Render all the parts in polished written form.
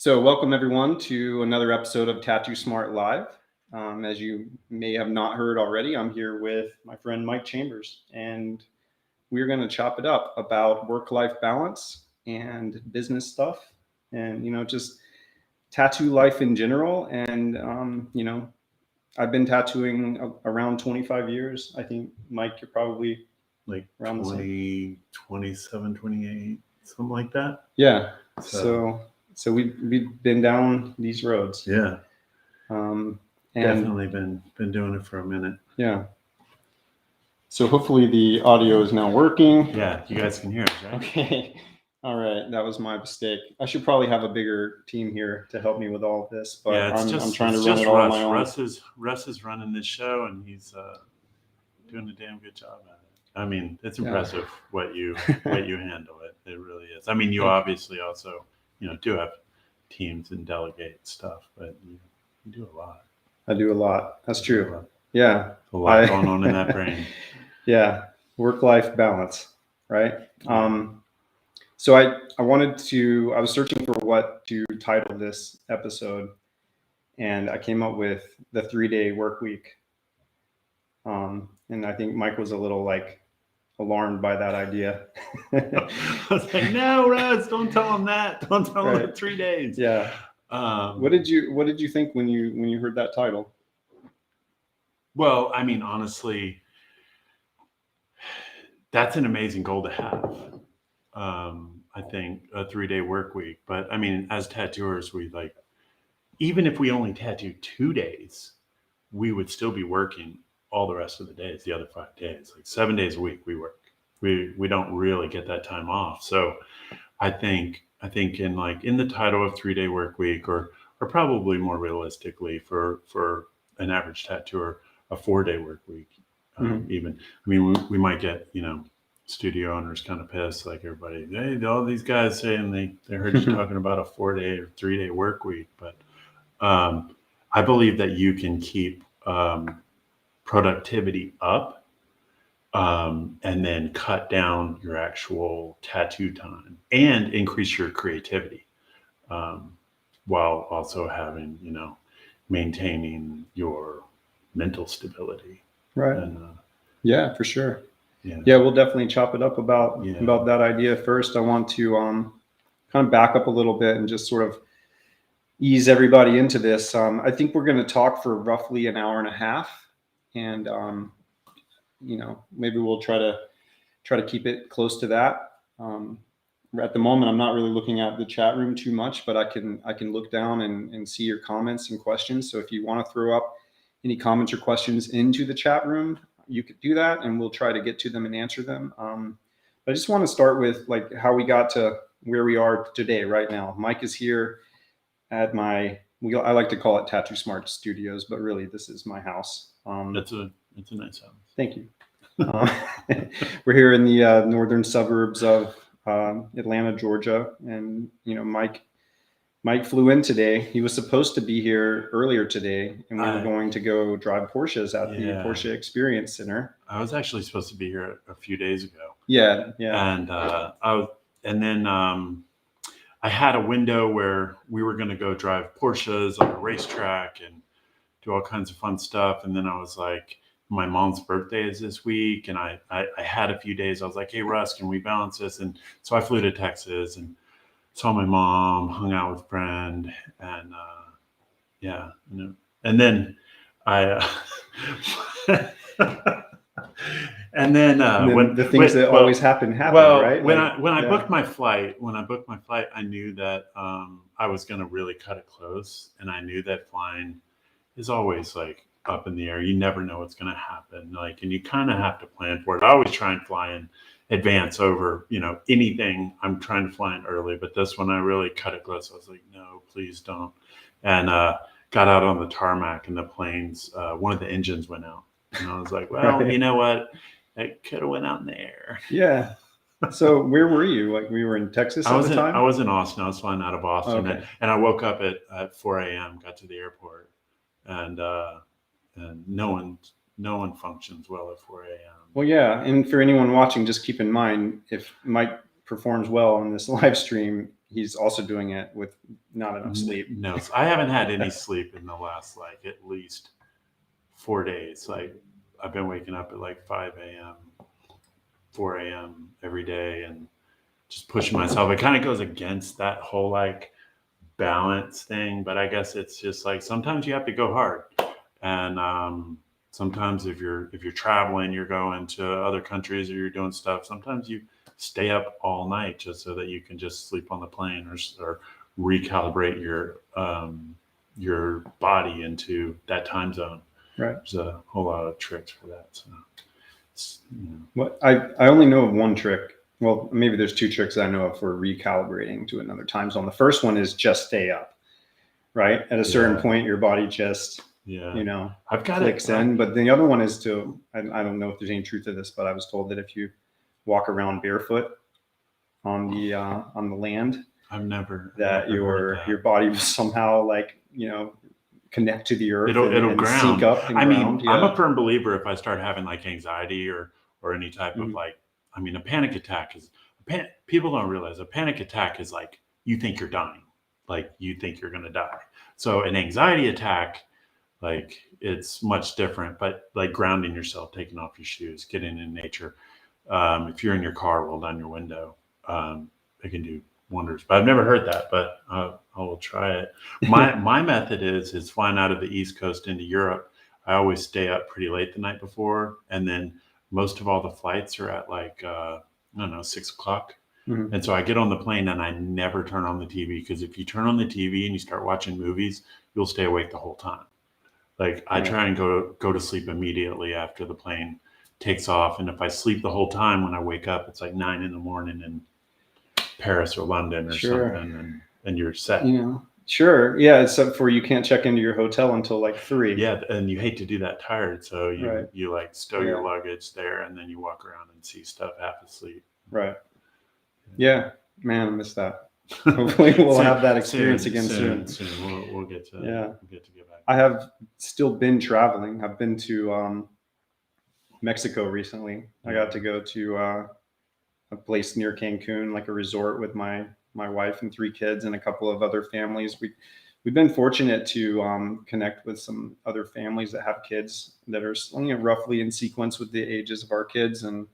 So welcome everyone to another episode of Tattoo Smart Live. As you may have not heard already, I'm here with my friend Myke Chambers, and we're going to chop it up about work-life balance and business stuff, and just tattoo life in general. And I've been tattooing around 25 years. I think Myke, you're probably like around 20, 27, 28, something like that. Yeah. So we've been down these roads. Yeah. And Definitely been doing it for a minute. Yeah. So hopefully the audio is now working. Yeah, you guys can hear us, right? Okay. All right. That was my mistake. I should probably have a bigger team here to help me with all of this, but yeah, I'm trying to run it all on my own. Russ is running this show, and he's doing a damn good job at it. I mean, it's impressive what you handle it. It really is. I mean, you obviously also do have teams and delegate stuff, but you do a lot. I do a lot. That's true. Yeah. A lot going on in that brain. Yeah. Work-life balance, right? So I was searching for what to title this episode, and I came up with the 3-day work week. And I think Myke was a little alarmed by that idea. I was like, no, Russ, don't tell him that. Don't tell him that 3 days. Yeah. What did you think when you heard that title? Well, I mean, honestly, that's an amazing goal to have. I think a 3-day work week, but I mean, as tattooers, even if we only tattoo 2 days, we would still be working all the rest of the days, the other 5 days, 7 days a week we work. We don't really get that time off. So I think in the title of 3-day work week, or probably more realistically for an average tattooer, a 4-day work week, even. I mean, we might get, studio owners kind of pissed, like everybody, hey, all these guys saying they heard you talking about a 4-day or 3-day work week. But I believe that you can keep productivity up and then cut down your actual tattoo time and increase your creativity while also having, maintaining your mental stability. Right. And, yeah, for sure. Yeah, we'll definitely chop it up about that idea. First, I want to kind of back up a little bit and just sort of ease everybody into this. I think we're going to talk for roughly an hour and a half, and maybe we'll try to keep it close to that. At the moment, I'm not really looking at the chat room too much, but I can look down and see your comments and questions. So if you want to throw up any comments or questions into the chat room, you could do that, and we'll try to get to them and answer them. But I just want to start with how we got to where we are today, right now. Myke is here at I like to call it Tattoo Smart Studios, but really this is my house. it's a nice house. Thank you. We're here in the northern suburbs of Atlanta, Georgia, and Myke flew in today. He was supposed to be here earlier today, and we were going to go drive Porsches at the Porsche Experience Center. I was actually supposed to be here a few days ago. Yeah. And I had a window where we were going to go drive Porsches on a racetrack and do all kinds of fun stuff. And then I was like, my mom's birthday is this week, and I had a few days. I was like, hey, Russ, can we balance this? And so I flew to Texas and saw my mom, hung out with a friend, and and then I when the things that always happen, right? When I booked my flight, I knew that I was going to really cut it close, and I knew that flying is always up in the air. You never know what's going to happen, and you kind of have to plan for it. I always try and fly in advance over anything. I'm trying to fly in early, but this one I really cut it close. I was like, no, please don't. And got out on the tarmac, and the plane's one of the engines went out, and I was like, well, you know what, it could have went out in the air. Yeah. So where were you? We were in Texas at the time? I was in Austin. I was flying out of Austin. Okay. And I woke up at 4 a.m., got to the airport, and no one functions well at 4 a.m. Well, yeah. And for anyone watching, just keep in mind, if Myke performs well on this live stream, he's also doing it with not enough sleep. No, I haven't had any sleep in the last like at least 4 days. Like I've been waking up at like 5 a.m., 4 a.m. every day and just pushing myself. It kind of goes against that whole like balance thing, but I guess it's just like sometimes you have to go hard. And sometimes if you're traveling, you're going to other countries or you're doing stuff, sometimes you stay up all night just so that you can just sleep on the plane or recalibrate your body into that time zone. Right. There's a whole lot of tricks for that. So, What I only know of one trick. Well, maybe there's two tricks I know of for recalibrating to another time zone. The first one is just stay up, right? At a certain point, your body just, I've got clicks in. But the other one is to, I don't know if there's any truth to this, but I was told that if you walk around barefoot on the land, your body will somehow like, connect to the earth. It'll ground. Sync up and ground. Yeah. I'm a firm believer if I start having like anxiety or any type of like, a panic attack people don't realize a panic attack is like, you think you're dying, like you think you're going to die. So an anxiety attack, like it's much different, but like grounding yourself, taking off your shoes, getting in nature. If you're in your car, roll down your window. It can do wonders, but I've never heard that, but I will try it. My method is flying out of the East Coast into Europe. I always stay up pretty late the night before. And then most of all the flights are at like, 6 o'clock. Mm-hmm. And so I get on the plane and I never turn on the TV, because if you turn on the TV and you start watching movies, you'll stay awake the whole time. Like I try and go to sleep immediately after the plane takes off. And if I sleep the whole time, when I wake up, it's like 9 a.m. in Paris or London or something, and you're set. Sure. Yeah. Except for you can't check into your hotel until like 3. Yeah. And you hate to do that tired. So you like stow your luggage there and then you walk around and see stuff half asleep. Right. Yeah. Man, I miss that. Hopefully we'll have that experience soon. We'll get to get back. I have still been traveling. I've been to Mexico recently. I got to go to a place near Cancun, like a resort with my wife and 3 kids and a couple of other families. We've been fortunate to connect with some other families that have kids that are roughly in sequence with the ages of our kids, and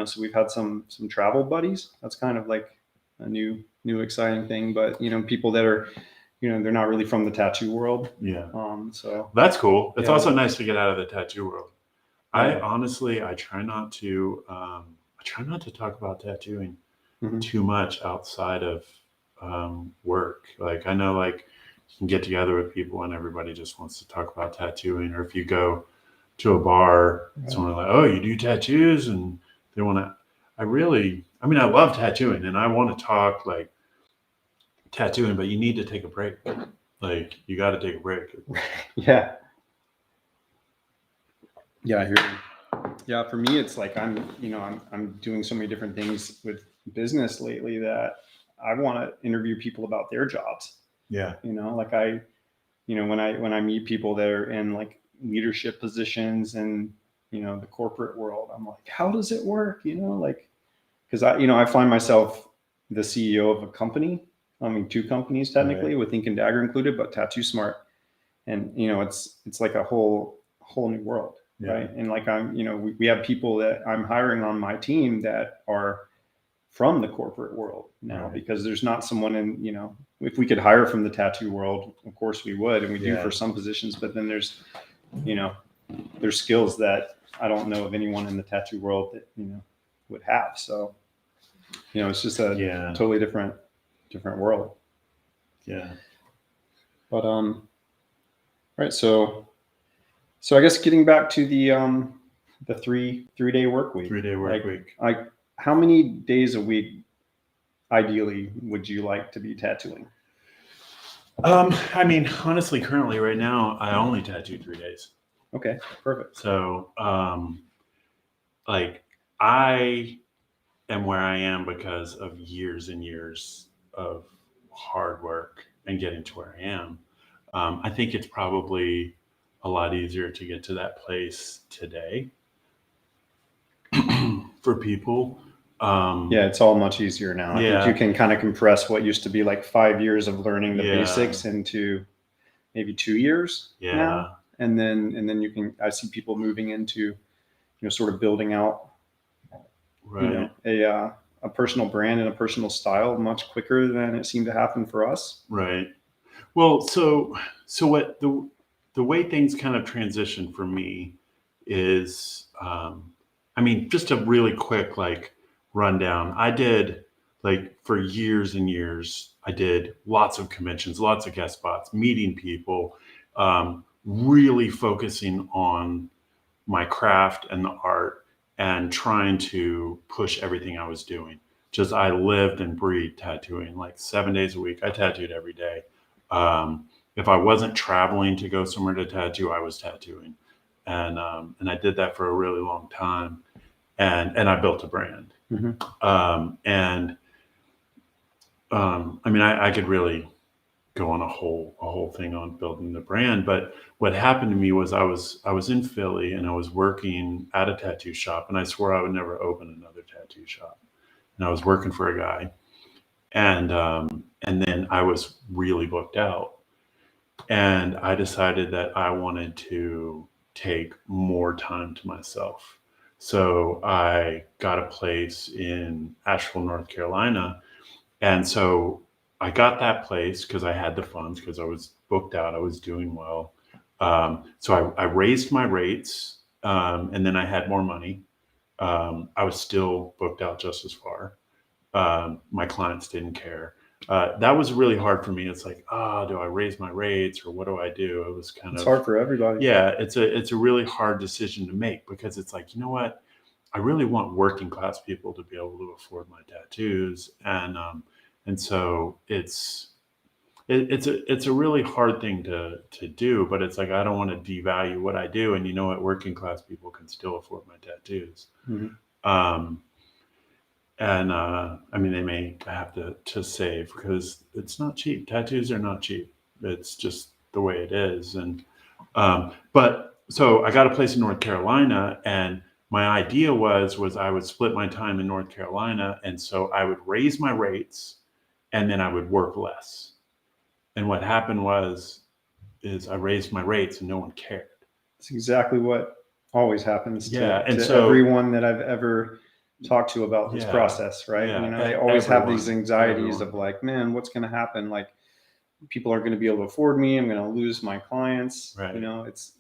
so we've had some travel buddies. That's kind of like a new exciting thing. But people that are they're not really from the tattoo world. Yeah. So that's cool. It's also nice to get out of the tattoo world. I try not to talk about tattooing too much outside of work. Like I know like you can get together with people and everybody just wants to talk about tattooing, or if you go to a bar, someone like, oh, you do tattoos, and they want to. I love tattooing and I want to talk like tattooing, but you need to take a break. Like you got to take a break. Yeah. Yeah, I hear you. Yeah, for me, it's like I'm doing so many different things with business lately that I want to interview people about their jobs. Yeah. Like when I meet people that are in like leadership positions and the corporate world, I'm like, how does it work? Because I find myself the CEO of a company. 2 companies technically, with Ink and Dagger included, but tattoosmart, and it's like a whole new world. Yeah. Right. And like we have people that I'm hiring on my team that are from the corporate world now, because there's not someone in, if we could hire from the tattoo world, of course we would. And we do for some positions, but then there's skills that I don't know of anyone in the tattoo world that, would have. So, it's just a totally different world. Yeah. But, right. So I guess getting back to the 3-day work week. 3-day work week. How many days a week, ideally, would you like to be tattooing? Honestly, currently right now, I only tattoo 3 days. Okay, perfect. So, I am where I am because of years and years of hard work and getting to where I am. I think it's probably a lot easier to get to that place today for people. Yeah, it's all much easier now. I think you can kind of compress what used to be like 5 years of learning the basics into maybe 2 years now. And then you can, I see people moving into, sort of building out, a personal brand and a personal style much quicker than it seemed to happen for us. Right. Well, so what the way things kind of transition for me is, I mean, just a really quick like rundown. I did like for years and years, I did lots of conventions, lots of guest spots, meeting people, really focusing on my craft and the art and trying to push everything I was doing. Just I lived and breathed tattooing like 7 days a week. I tattooed every day. If I wasn't traveling to go somewhere to tattoo, I was tattooing, and I did that for a really long time, and I built a brand. I mean, I could really go on a whole thing on building the brand, but what happened to me was I was in Philly and I was working at a tattoo shop, and I swore I would never open another tattoo shop, and I was working for a guy, and then I was really booked out. And I decided that I wanted to take more time to myself. So I got a place in Asheville, North Carolina. And so I got that place because I had the funds, because I was booked out. I was doing well. So I raised my rates, and then I had more money. I was still booked out just as far. My clients didn't care. That was really hard for me. It's like, do I raise my rates or what do I do? It was kind It's of hard for everybody. Yeah, it's a really hard decision to make, because it's like, you know what? I really want working class people to be able to afford my tattoos, and so it's a really hard thing to do, but it's like I don't want to devalue what I do, and you know what? Working class people can still afford my tattoos. And I mean, they may have to save, because it's not cheap. Tattoos are not cheap. It's just the way it is. And but so I got a place in North Carolina, and my idea was I would split my time in North Carolina, and so I would raise my rates, and then I would work less. And what happened is I raised my rates, and no one cared. It's exactly what always happens to so everyone that I've ever talk to about this process, right? They always have these anxieties of like, man, what's going to happen? Like, people aren't going to be able to afford me. I'm going to lose my clients. Right. It's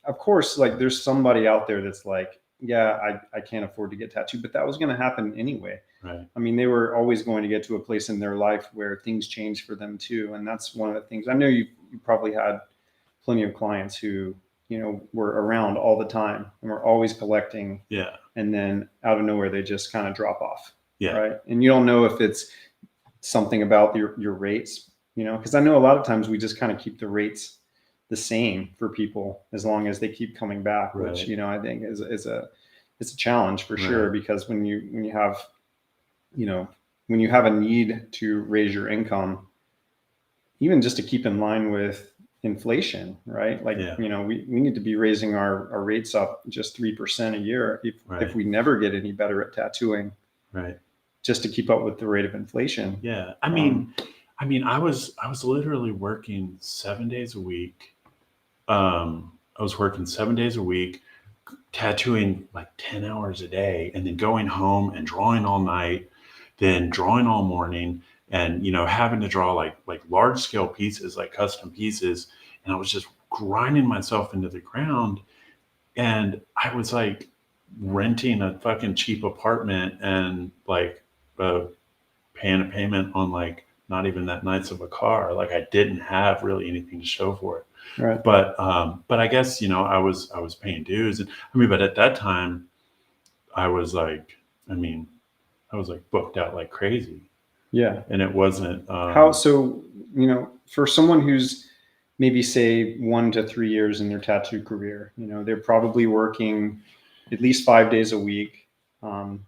of course, like there's somebody out there that's like, yeah, I can't afford to get tattooed, but that was going to happen anyway. Right. I mean, they were always going to get to a place in their life where things change for them too. And that's one of the things. I know you probably had plenty of clients who, were around all the time and were always collecting. Yeah. And then out of nowhere, they just kind of drop off. Yeah. Right. And you don't know if it's something about your rates, because I know a lot of times we just kind of keep the rates the same for people as long as they keep coming back, Right. which, I think is a challenge for sure, because when you have a need to raise your income, even just to keep in line with inflation, right? Like, we need to be raising our rates up just 3% a year if we never get any better at tattooing, right? Just to keep up with the rate of inflation. Yeah. I mean, I was literally working 7 days a week. I was working 7 days a week, tattooing like 10 hours a day, and then going home and drawing all night, then drawing all morning, and having to draw like large scale pieces, like custom pieces, and I was just grinding myself into the ground. And I was like renting a fucking cheap apartment and like paying a payment on like not even that nice of a car. Like I didn't have really anything to show for it. Right. But I guess I was paying dues, and but at that time I was like booked out like crazy. Yeah. And it wasn't for someone who's maybe say 1 to 3 years in their tattoo career, they're probably working at least 5 days a week,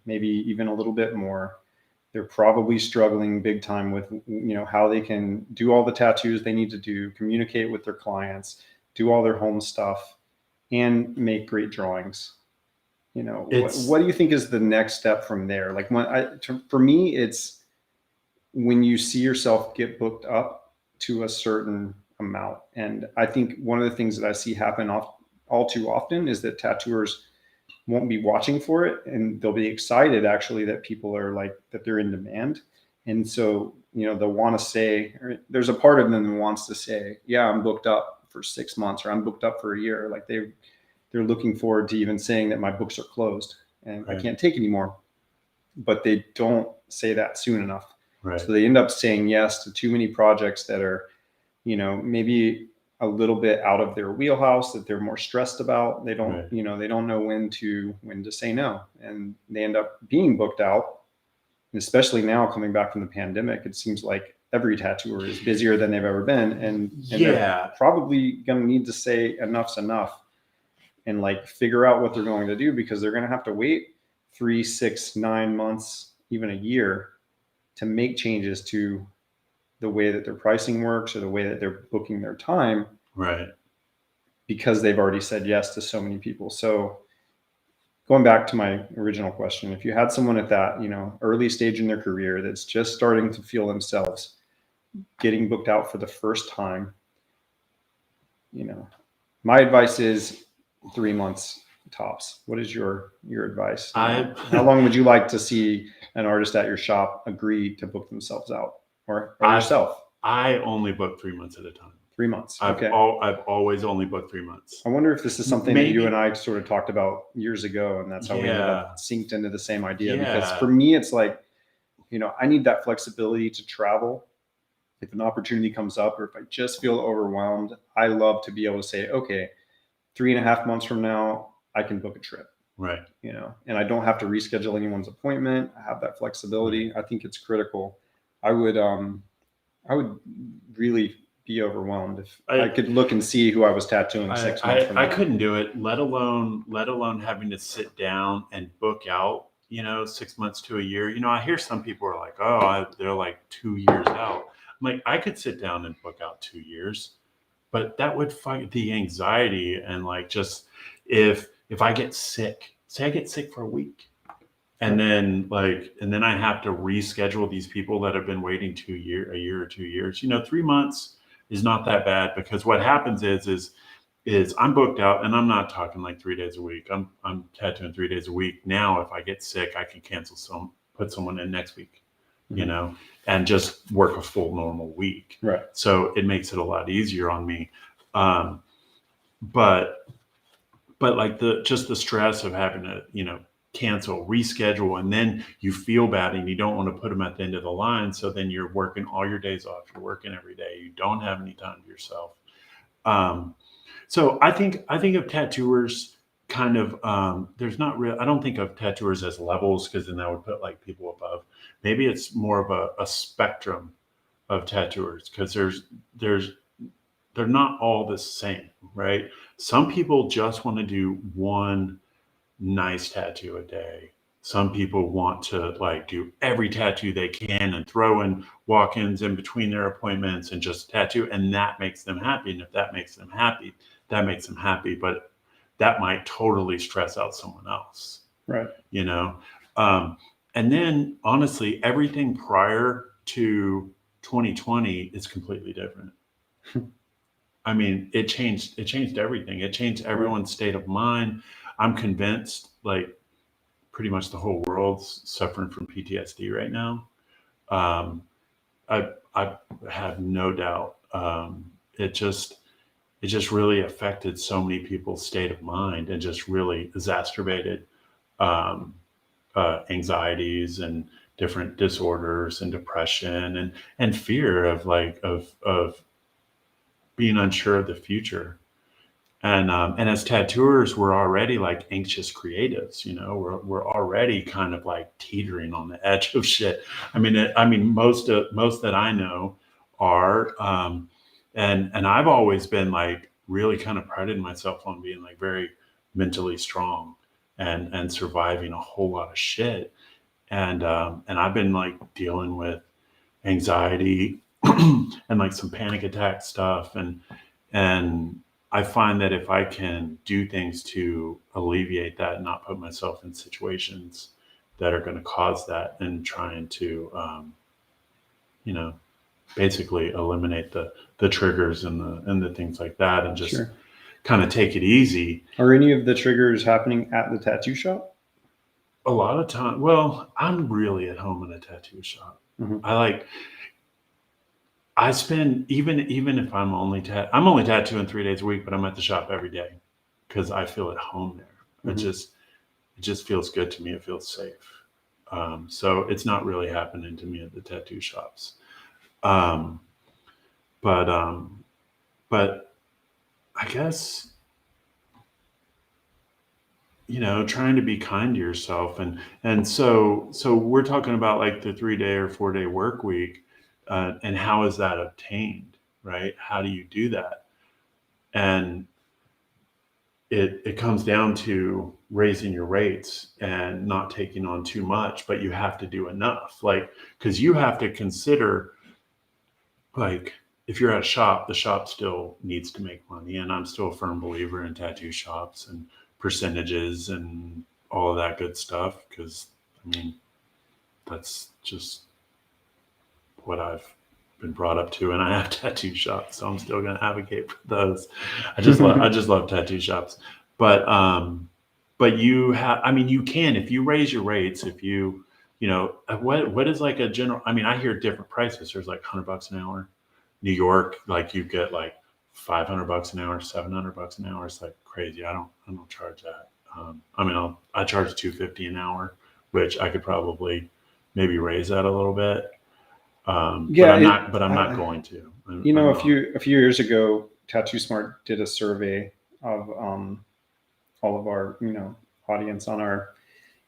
maybe even a little bit more. They're probably struggling big time with, how they can do all the tattoos they need to do, communicate with their clients, do all their home stuff, and make great drawings. What do you think is the next step from there? Like for me, it's when you see yourself get booked up to a certain amount. And I think one of the things that I see happen all too often is that tattooers won't be watching for it, and they'll be excited actually that people are like, that they're in demand. And so, they'll want to say, or there's a part of them that wants to say, yeah, I'm booked up for 6 months, or I'm booked up for a year. Like they're looking forward to even saying that my books are closed and I can't take anymore, but they don't say that soon enough. Right. So they end up saying yes to too many projects that are, maybe a little bit out of their wheelhouse, that they're more stressed about. They don't, they don't know when to say no, and they end up being booked out. And especially now, coming back from the pandemic, it seems like every tattooer is busier than they've ever been, and they're probably going to need to say enough's enough, and like figure out what they're going to do, because they're going to have to wait 3, 6, 9 months, even a year, to make changes to the way that their pricing works or the way that they're booking their time. Right. Because they've already said yes to so many people. So going back to my original question, if you had someone at that, early stage in their career that's just starting to feel themselves getting booked out for the first time, my advice is 3 months tops. What is your advice? How long would you like to see an artist at your shop agree to book themselves out, or yourself? I only book 3 months at a time. 3 months. Okay. I've always only booked 3 months. I wonder if this is something that you and I sort of talked about years ago, and that's how we ended up synced into the same idea. Because for me, it's like, I need that flexibility to travel. If an opportunity comes up, or if I just feel overwhelmed, I love to be able to say, okay, 3.5 months from now, I can book a trip. Right. And I don't have to reschedule anyone's appointment. I have that flexibility. I think it's critical. I would really be overwhelmed if I could look and see who I was tattooing 6 months from now. I couldn't do it, let alone having to sit down and book out, 6 months to a year. I hear some people are like, they're like 2 years out. I'm like, I could sit down and book out 2 years, but that would fight the anxiety. And like, just if I get sick, say I get sick for a week, and then I have to reschedule these people that have been waiting a year or 2 years. 3 months is not that bad, because what happens is I'm booked out, and I'm not talking like 3 days a week. I'm tattooing 3 days a week. Now, if I get sick, I can cancel put someone in next week, and just work a full normal week. Right. So it makes it a lot easier on me. But like the stress of having to, cancel, reschedule, and then you feel bad and you don't want to put them at the end of the line. So then you're working all your days off. You're working every day. You don't have any time to yourself. So I think of tattooers kind of, I don't think of tattooers as levels, because then that would put like people above. Maybe it's more of a spectrum of tattooers, because they're not all the same, right? Some people just want to do one nice tattoo a day. Some people want to like do every tattoo they can and throw in walk-ins in between their appointments and just tattoo, and that makes them happy. And if that makes them happy, that makes them happy. But that might totally stress out someone else. Right. And then honestly, everything prior to 2020 is completely different. I mean, it changed everything. It changed everyone's state of mind. I'm convinced like pretty much the whole world's suffering from PTSD right now. I have no doubt. It just really affected so many people's state of mind, and just really exacerbated anxieties and different disorders and depression and fear of being unsure of the future. And as tattooers, we're already like anxious creatives, we're already kind of like teetering on the edge of shit. I mean, most that I know are, and I've always been like really kind of prided myself on being like very mentally strong and surviving a whole lot of shit. And I've been like dealing with anxiety and like some panic attack stuff. And I find that if I can do things to alleviate that and not put myself in situations that are going to cause that, and trying to, basically eliminate the triggers and the things like that, and just Sure. kind of take it easy. Are any of the triggers happening at the tattoo shop? A lot of time, well, I'm really at home in a tattoo shop. Mm-hmm. I spend, even if I'm only tattooing 3 days a week, but I'm at the shop every day because I feel at home there. Mm-hmm. It just feels good to me. It feels safe. So it's not really happening to me at the tattoo shops. Um, but I guess, trying to be kind to yourself, and so we're talking about like the 3-day or 4-day work week, and how is that obtained, right? How do you do that? And it comes down to raising your rates and not taking on too much, but you have to do enough, like, because you have to consider, like, if you're at a shop, the shop still needs to make money, and I'm still a firm believer in tattoo shops and percentages and all of that good stuff, because I mean, that's just what I've been brought up to, and I have tattoo shops, so I'm still going to advocate for those. I just love tattoo shops, but you have, I mean, you can, if you raise your rates, if you what is like a general, I mean, I hear different prices. There's like $100 an hour. New York, like, you get like $500 an hour, $700 an hour. It's like crazy. I don't charge that. I mean, I charge $250 an hour, which I could probably maybe raise that a little bit. But I'm not going to. A few years ago, tattoosmart did a survey of all of our audience on our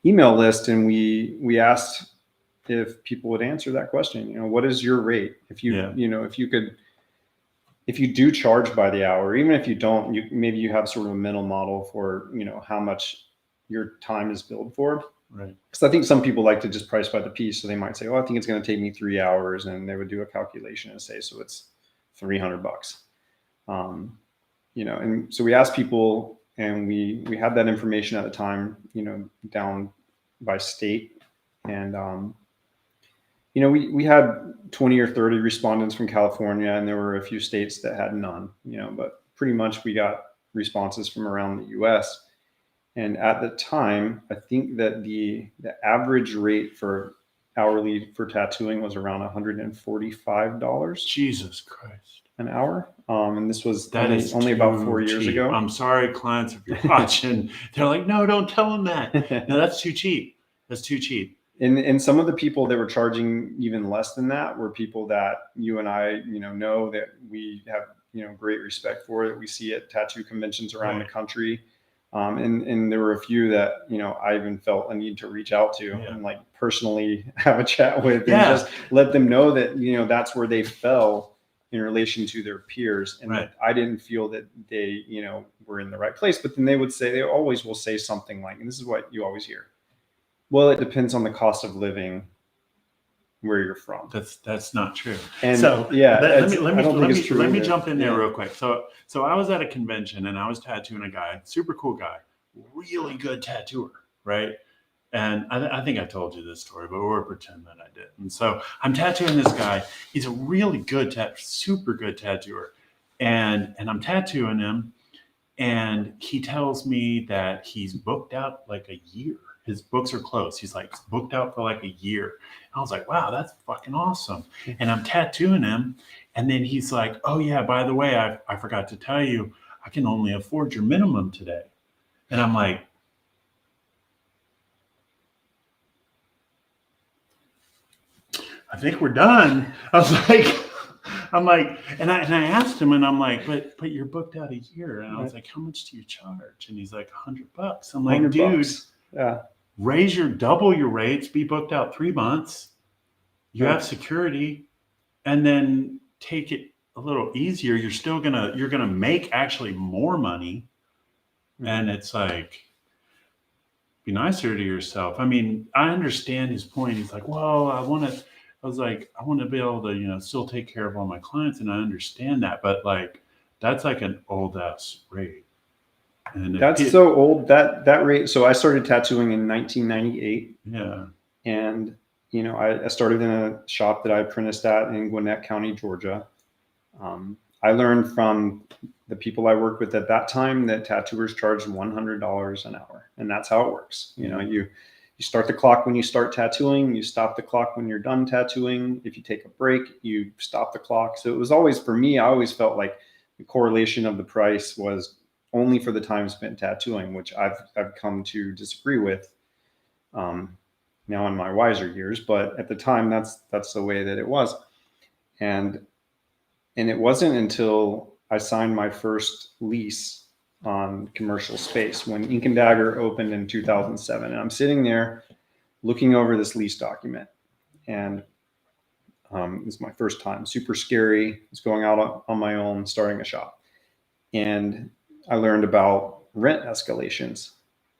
email list, and we asked if people would answer that question. What is your rate? If you if you do charge by the hour, even if you don't, maybe you have sort of a mental model for how much your time is billed for. Right. Because I think some people like to just price by the piece. So they might say, "Oh, I think it's going to take me 3 hours," and they would do a calculation and say, "So it's $300." And so we asked people, and we had that information at the time, down by state, and we had 20 or 30 respondents from California, and there were a few states that had none. But pretty much we got responses from around the U.S. And at the time, I think that the average rate for hourly for tattooing was around $145. Jesus Christ. An hour. And this was only about 4 years ago. I'm sorry, clients, if you're watching, they're like, "No, don't tell them that." No, that's too cheap. That's too cheap. And some of the people that were charging even less than that were people that you and I, know that we have, great respect for, that we see at tattoo conventions around the country. And there were a few that, I even felt a need to reach out to and like personally have a chat with and just let them know that, that's where they fell in relation to their peers. And that I didn't feel that they, were in the right place. But then they always will say something like, and this is what you always hear: "Well, it depends on the cost of living where you're from." That's not true. And so let me jump in there Yeah. real quick. So I was at a convention and I was tattooing a guy, super cool guy, really good tattooer, right? And I think I told you this story, but we'll pretend that I did. And so I'm tattooing this guy. He's a really good, super good tattooer. And I'm tattooing him, and he tells me that he's booked out like a year. His books are closed. He's like booked out for like a year. And I was like, wow, that's fucking awesome. And I'm tattooing him. And then he's like, "Oh yeah, by the way, I forgot to tell you, I can only afford your minimum today." And I'm like, "I think we're done." I was like, and I asked him, and I'm like, but you're booked out a year. And I was like, "How much do you charge?" And he's like, $100. I'm like, dude, double your rates, be booked out 3 months. You have security, and then take it a little easier. You're gonna make actually more money. And it's like, be nicer to yourself. I mean, I understand his point. He's like, "Well, I want to be able to, still take care of all my clients." And I understand that, but like, That's like an old ass rate. And That's so old, that rate. So I started tattooing in 1998. Yeah. And, I started in a shop that I apprenticed at in Gwinnett County, Georgia. I learned from the people I worked with at that time that tattooers charged $100 an hour. And that's how it works. You start the clock when you start tattooing, you stop the clock when you're done tattooing. If you take a break, you stop the clock. So it was always, for me, I always felt like the correlation of the price was only for the time spent tattooing, which I've come to disagree with now in my wiser years. But at the time, that's the way that it was. And it wasn't until I signed my first lease on commercial space when Ink and Dagger opened in 2007. And I'm sitting there looking over this lease document. And it's my first time. Super scary. It's going out on my own, starting a shop. And I learned about rent escalations.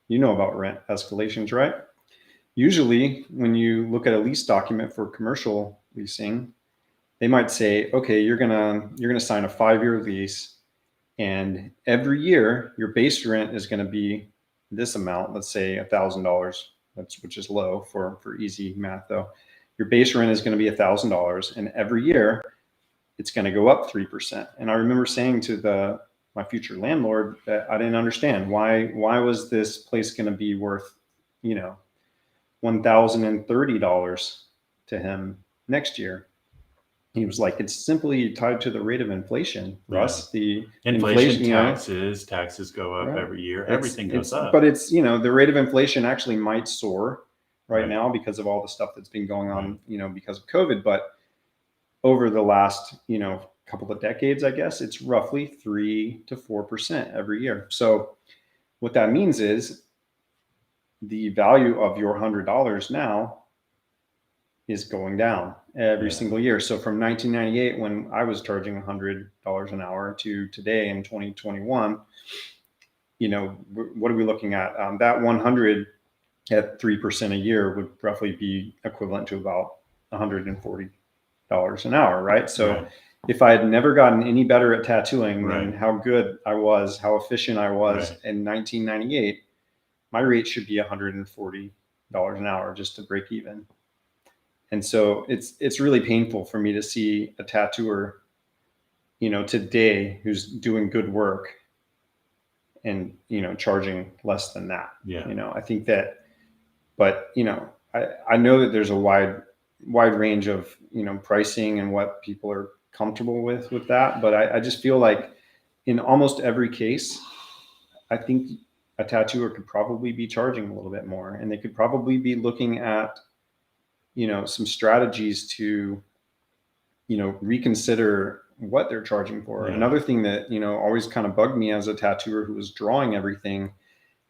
You know about rent escalations, right? Usually, when you look at a lease document for commercial leasing, they might say, okay, you're gonna sign a 5-year lease, and every year your base rent is gonna be this amount. Let's say $1,000. Which is low for easy math though. Your base rent is gonna be $1,000, and every year it's gonna go up 3%. And I remember saying to my future landlord that I didn't understand why was this place gonna be worth, $1,030 to him next year. He was like, it's simply tied to the rate of inflation, Russ. The inflation taxes go up every year. Everything goes up. But it's, the rate of inflation actually might soar right now because of all the stuff that's been going on, because of COVID. But over the last, couple of decades, I guess, it's roughly 3 to 4% every year. So what that means is the value of your $100 now is going down every single year. So from 1998, when I was charging $100 an hour, to today in 2021, what are we looking at? That 100 at 3% a year would roughly be equivalent to about $140 an hour, right? So if I had never gotten any better at tattooing than how good I was, how efficient I was in 1998, my rate should be $140 an hour just to break even. And so it's really painful for me to see a tattooer, today who's doing good work and, charging less than that. I think that, but, I know that there's a wide range of, pricing and what people are comfortable with that. But I just feel like in almost every case, I think a tattooer could probably be charging a little bit more, and they could probably be looking at, some strategies to, reconsider what they're charging for. Another thing that, always kind of bugged me as a tattooer who was drawing everything,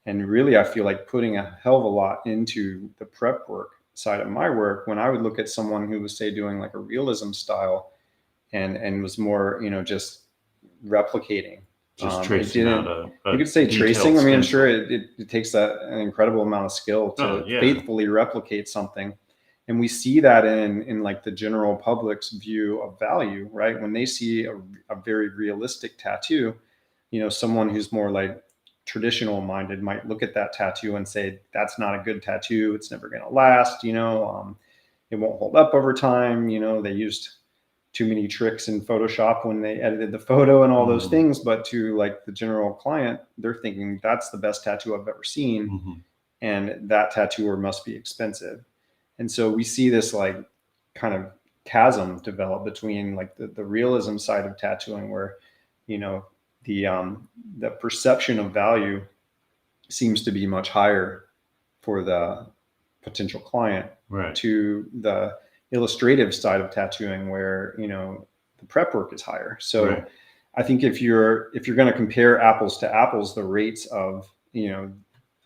and really I feel like putting a hell of a lot into the prep work side of my work, when I would look at someone who was, say, doing like a realism style and was more, just replicating. Just tracing out you could say tracing. I mean, I'm sure it takes an incredible amount of skill to faithfully replicate something. And we see that in like the general public's view of value, right? When they see a very realistic tattoo, someone who's more like traditional minded might look at that tattoo and say, that's not a good tattoo. It's never going to last. It won't hold up over time. They used too many tricks in Photoshop when they edited the photo and all those things. But to like the general client, they're thinking that's the best tattoo I've ever seen. And that tattooer must be expensive. And so we see this like kind of chasm develop between like the realism side of tattooing, where, the perception of value seems to be much higher for the potential client, to the illustrative side of tattooing, where, the prep work is higher. So I think if you're going to compare apples to apples, the rates of,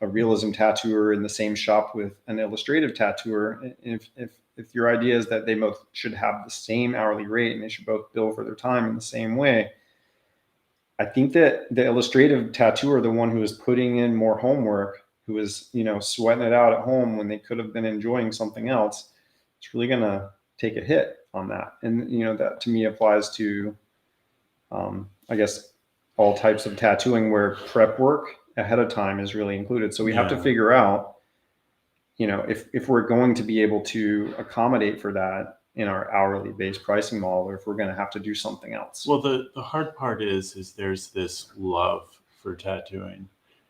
a realism tattooer in the same shop with an illustrative tattooer, if your idea is that they both should have the same hourly rate and they should both bill for their time in the same way, I think that the illustrative tattooer, the one who is putting in more homework, who is, sweating it out at home when they could have been enjoying something else, it's really going to take a hit on that. And, that to me applies to, I guess, all types of tattooing where prep work ahead of time is really included. So we have to Yeah. figure out, if we're going to be able to accommodate for that in our hourly based pricing model, or if we're going to have to do something else. Well, the hard part is there's this love for tattooing,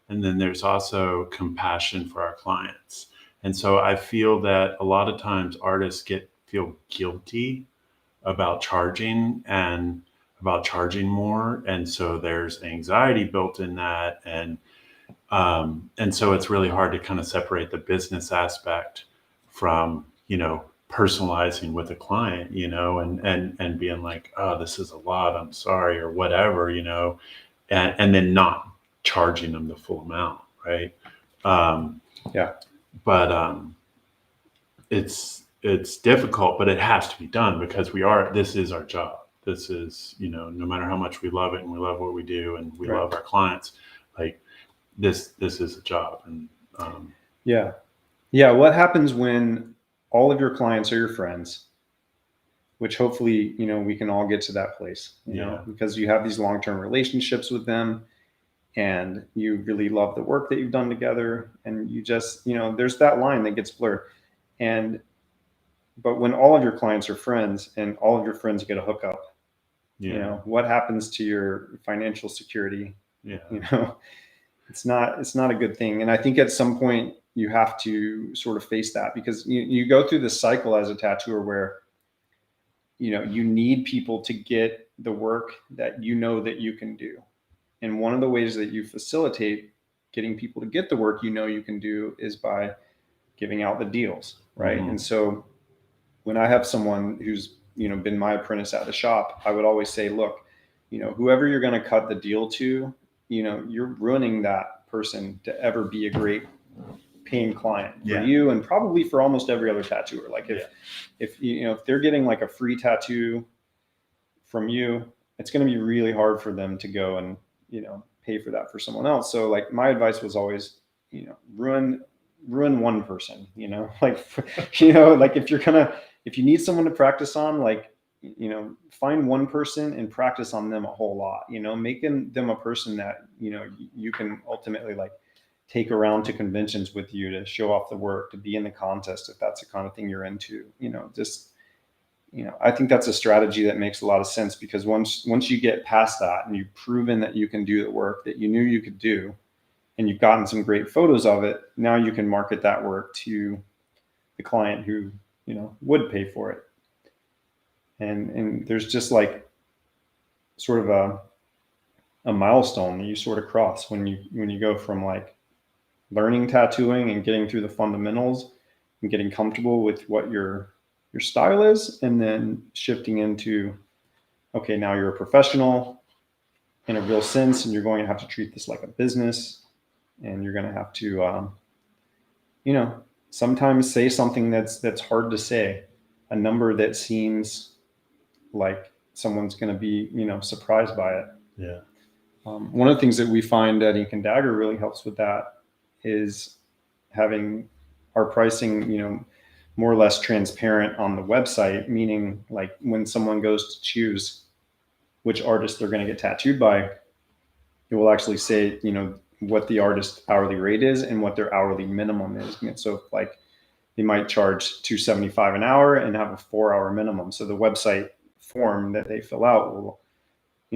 and then there's also compassion for our clients. And so I feel that a lot of times artists feel guilty about charging and about charging more. And so there's anxiety built in that. And so it's really hard to kind of separate the business aspect from, personalizing with a client, and being like, oh, this is a lot, I'm sorry, or whatever, and then not charging them the full amount. Right. Yeah. But it's difficult, but it has to be done because this is our job. This is, no matter how much we love it and we love what we do and we Right. love our clients, like this is a job. And yeah. What happens when all of your clients are your friends, which hopefully, we can all get to that place, because you have these long-term relationships with them and you really love the work that you've done together, and you just, there's that line that gets blurred. But when all of your clients are friends and all of your friends get a hookup, what happens to your financial security? It's not a good thing. And I think at some point you have to sort of face that, because you go through this cycle as a tattooer where, you need people to get the work that that you can do. And one of the ways that you facilitate getting people to get the work you can do is by giving out the deals, right? Mhm. And so when I have someone who's been my apprentice at the shop, I would always say, look, whoever you're going to cut the deal to, you're ruining that person to ever be a great paying client for you, and probably for almost every other tattooer. Like if they're getting like a free tattoo from you, it's going to be really hard for them to go and pay for that for someone else. So like my advice was always, ruin one person, like like if you need someone to practice on, like find one person and practice on them a whole lot, making them a person that you can ultimately like take around to conventions with you to show off the work, to be in the contest if that's the kind of thing you're into. I think that's a strategy that makes a lot of sense, because once you get past that and you've proven that you can do the work that you knew you could do, and you've gotten some great photos of it, now you can market that work to the client who would pay for it. And there's just like sort of a milestone that you sort of cross when you go from like learning tattooing and getting through the fundamentals and getting comfortable with what your style is, and then shifting into, okay, now you're a professional in a real sense, and you're going to have to treat this like a business, and you're going to have to sometimes say something that's hard to say, a number that seems like someone's going to be surprised by it. One of the things that we find at Ink and Dagger really helps with that is having our pricing more or less transparent on the website, meaning like when someone goes to choose which artist they're going to get tattooed by, it will actually say what the artist hourly rate is and what their hourly minimum is. So like they might charge $275 an hour and have a 4-hour minimum. So the website form that they fill out will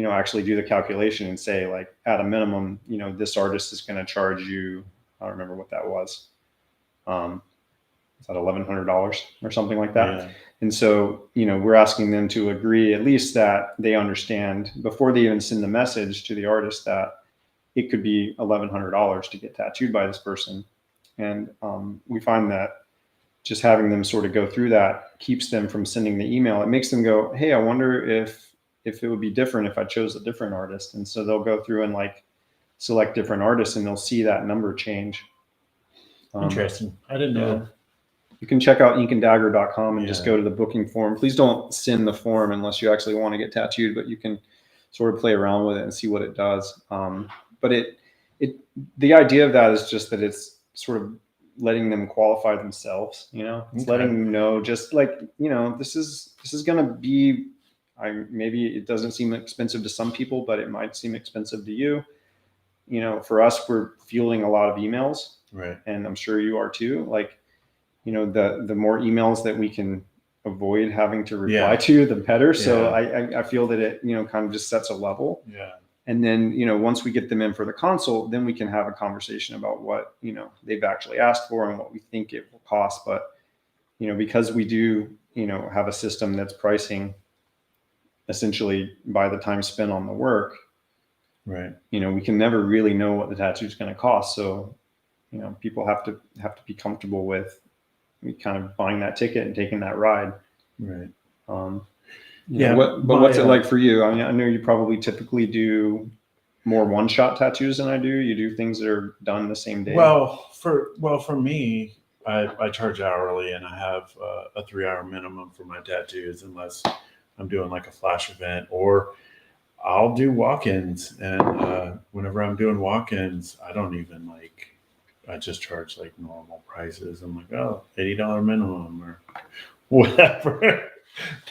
actually do the calculation and say, like, at a minimum, this artist is going to charge you, I don't remember what that was. Is that $1,100 or something like that? Yeah. And so, we're asking them to agree at least that they understand before they even send the message to the artist that it could be $1,100 to get tattooed by this person. And we find that just having them sort of go through that keeps them from sending the email. It makes them go, hey, I wonder if it would be different if I chose a different artist. And so they'll go through and like select different artists, and they'll see that number change. Interesting. I didn't know. You can check out inkanddagger.com and just go to the booking form. Please don't send the form unless you actually want to get tattooed, but you can sort of play around with it and see what it does. But the idea of that is just that it's sort of letting them qualify themselves, it's letting them know, just like, this is going to be maybe it doesn't seem expensive to some people, but it might seem expensive to you. For us, we're fielding a lot of emails, Right. and I'm sure you are too. Like, the more emails that we can avoid having to reply to, the better. So I feel that it, kind of just sets a level. Yeah. And then, once we get them in for the consult, then we can have a conversation about what, they've actually asked for and what we think it will cost. But, because we do, have a system that's pricing essentially by the time spent on the work, right. We can never really know what the tattoo is going to cost. So, people have to be comfortable with kind of buying that ticket and taking that ride. Right. What's it like for you? I mean, I know you probably typically do more one-shot tattoos than I do. You do things that are done the same day. Well, for me, I charge hourly, and I have a 3-hour minimum for my tattoos, unless I'm doing like a flash event, or I'll do walk-ins. And whenever I'm doing walk-ins, I don't even I just charge like normal prices. I'm like, oh, $80 minimum or whatever.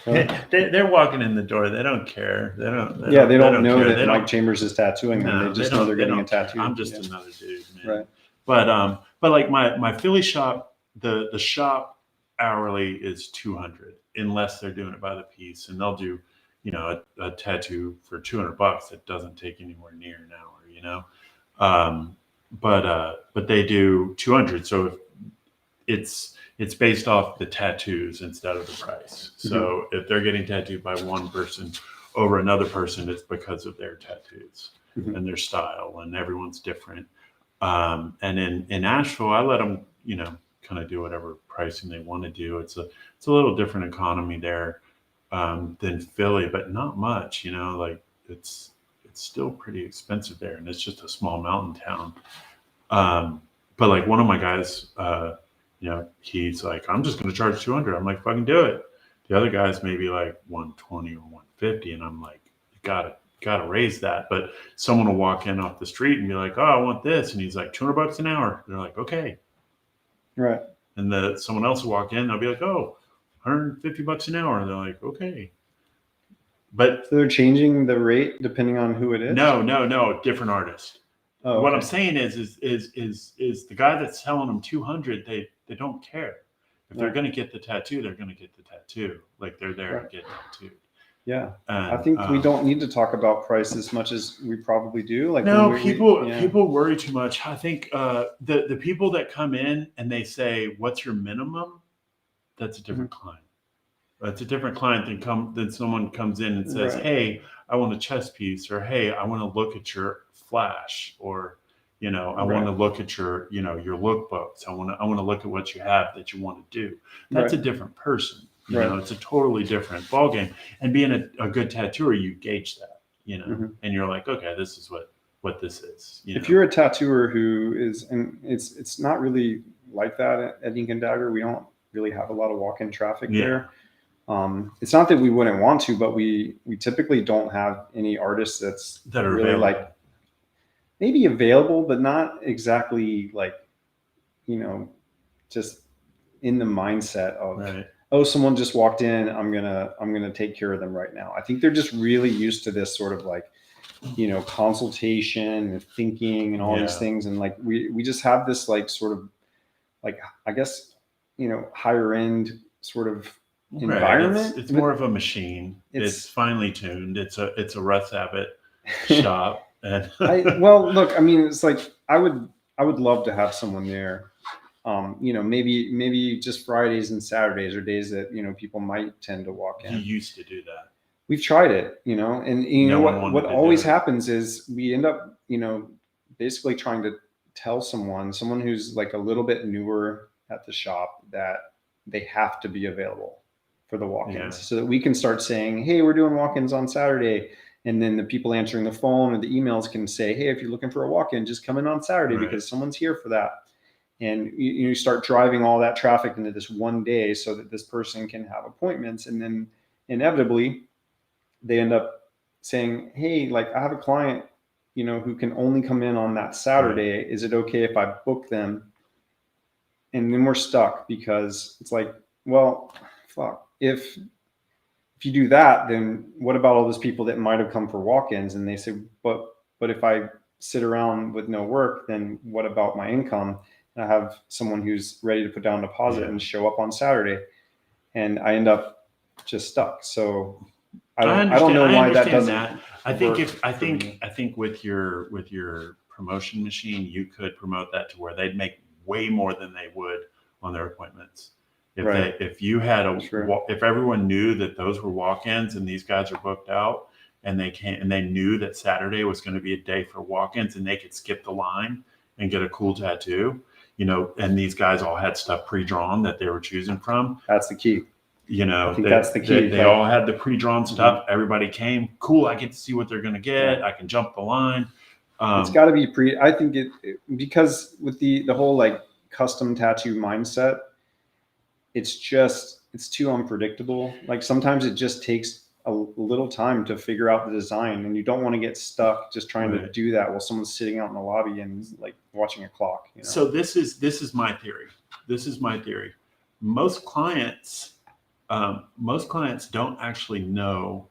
They're walking in the door. They don't care. They don't know care. that Myke Chambers is tattooing them. No, they just know they're getting a tattoo. I'm just another dude, man. Right. But like my Philly shop, the shop hourly is $200, unless they're doing it by the piece, and they'll do, a tattoo for $200 that doesn't take anywhere near an hour, but they do 200. So it's based off the tattoos instead of the price. So if they're getting tattooed by one person over another person, it's because of their tattoos and their style, and everyone's different. And in Asheville, I let them, kind of do whatever pricing they want to do. It's a little different economy there than Philly, but not much. It's still pretty expensive there, and it's just a small mountain town. But like one of my guys, he's like, I'm just going to charge 200. I'm like, fucking do it. The other guy's maybe like 120 or 150, and I'm like, you gotta raise that. But someone will walk in off the street and be like, oh, I want this, and he's like, $200 an hour. They're like, okay, right. And someone else will walk in, they'll be like, oh, $150 an hour, and they're like, okay. But so they're changing the rate depending on who it is. No, different artist. Oh, what okay. I'm saying is the guy that's selling them 200, they don't care. If they're going to get the tattoo, they're going to get the tattoo. Like they're there to get tattooed. Yeah. And, I think we don't need to talk about price as much as we probably do. Like people worry too much. I think the people that come in and they say, what's your minimum? That's a different client. That's a different client than someone comes in and says, hey, I want a chest piece, or hey, I want to look at your flash, or I want to look at your your lookbooks. I want to look at what you have that you want to do. That's a different person. It's a totally different ballgame. And being a good tattooer, you gauge that, and you're like, okay, this is what this is. If you're a tattooer who is, and it's not really like that at Ink and Dagger, we don't really have a lot of walk-in traffic there. It's not that we wouldn't want to, but we typically don't have any artists that are really available. Maybe available, but not exactly just in the mindset of, oh, someone just walked in, I'm gonna take care of them right now. I think they're just really used to this sort of consultation and thinking and all these things, and we just have this sort of I guess higher end sort of environment. It's more of a machine. It's finely tuned. It's a Russ Abbott shop. And look, I mean, it's I would love to have someone there. Maybe just Fridays and Saturdays are days that people might tend to walk in. You used to do that. We've tried it, and what always happens is we end up basically trying to tell someone who's a little bit newer at the shop that they have to be available for the walk-ins, so that we can start saying, hey, we're doing walk-ins on Saturday. And then the people answering the phone or the emails can say, hey, if you're looking for a walk-in, just come in on Saturday because someone's here for that. And you start driving all that traffic into this one day so that this person can have appointments. And then inevitably they end up saying, hey, I have a client, who can only come in on that Saturday. Is it okay if I book them? And then we're stuck because it's well, fuck, if if you do that, then what about all those people that might have come for walk-ins and they say, but if I sit around with no work, then what about my income? And I have someone who's ready to put down a deposit and show up on Saturday, and I end up just stuck. So I don't know why that doesn't. I think with your promotion machine, you could promote that to where they'd make way more than they would on their appointments. If everyone knew that those were walk-ins and these guys are booked out, and they knew that Saturday was going to be a day for walk-ins, and they could skip the line and get a cool tattoo, and these guys all had stuff pre-drawn that they were choosing from. That's the key. I think that's the key. They all had the pre-drawn stuff. Mm-hmm. Everybody came. Cool. I get to see what they're going to get. Yeah. I can jump the line. It's got to be I think because with the whole like custom tattoo mindset, it's too unpredictable. Like sometimes it just takes a little time to figure out the design, and you don't want to get stuck just trying to do that while someone's sitting out in the lobby and like watching a clock. So this is my theory. Most clients don't actually know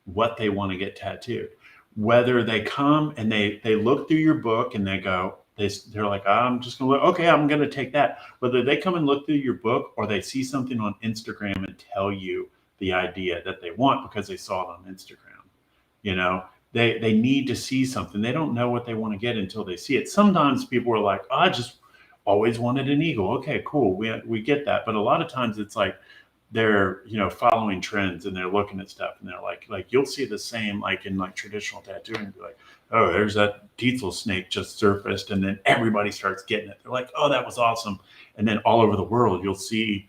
what they want to get tattooed. Whether they come and they look through your book and they're like, I'm just gonna look, okay, I'm gonna take that. Whether they come and look through your book or they see something on Instagram and tell you the idea that they want because they saw it on Instagram. They need to see something. They don't know what they want to get until they see it. Sometimes people are like, I just always wanted an eagle. Okay, cool. We get that. But a lot of times it's like they're, following trends and they're looking at stuff and they're like you'll see the same, like in like traditional tattooing, and be like, oh, there's that diesel snake just surfaced. And then everybody starts getting it. They're like, oh, that was awesome. And then all over the world, you'll see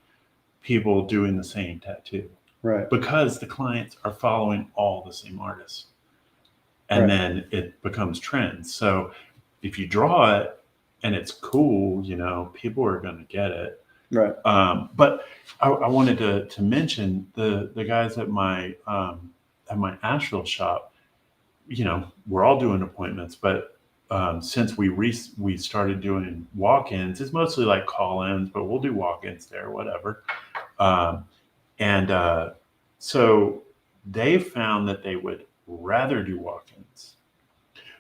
people doing the same tattoo. Right. Because the clients are following all the same artists. And then it becomes trends. So if you draw it and it's cool, people are going to get it. Right. But I wanted to mention the guys at my Asheville shop, we're all doing appointments, but since we started doing walk-ins, it's mostly like call-ins, but we'll do walk-ins there, whatever. So they found that they would rather do walk-ins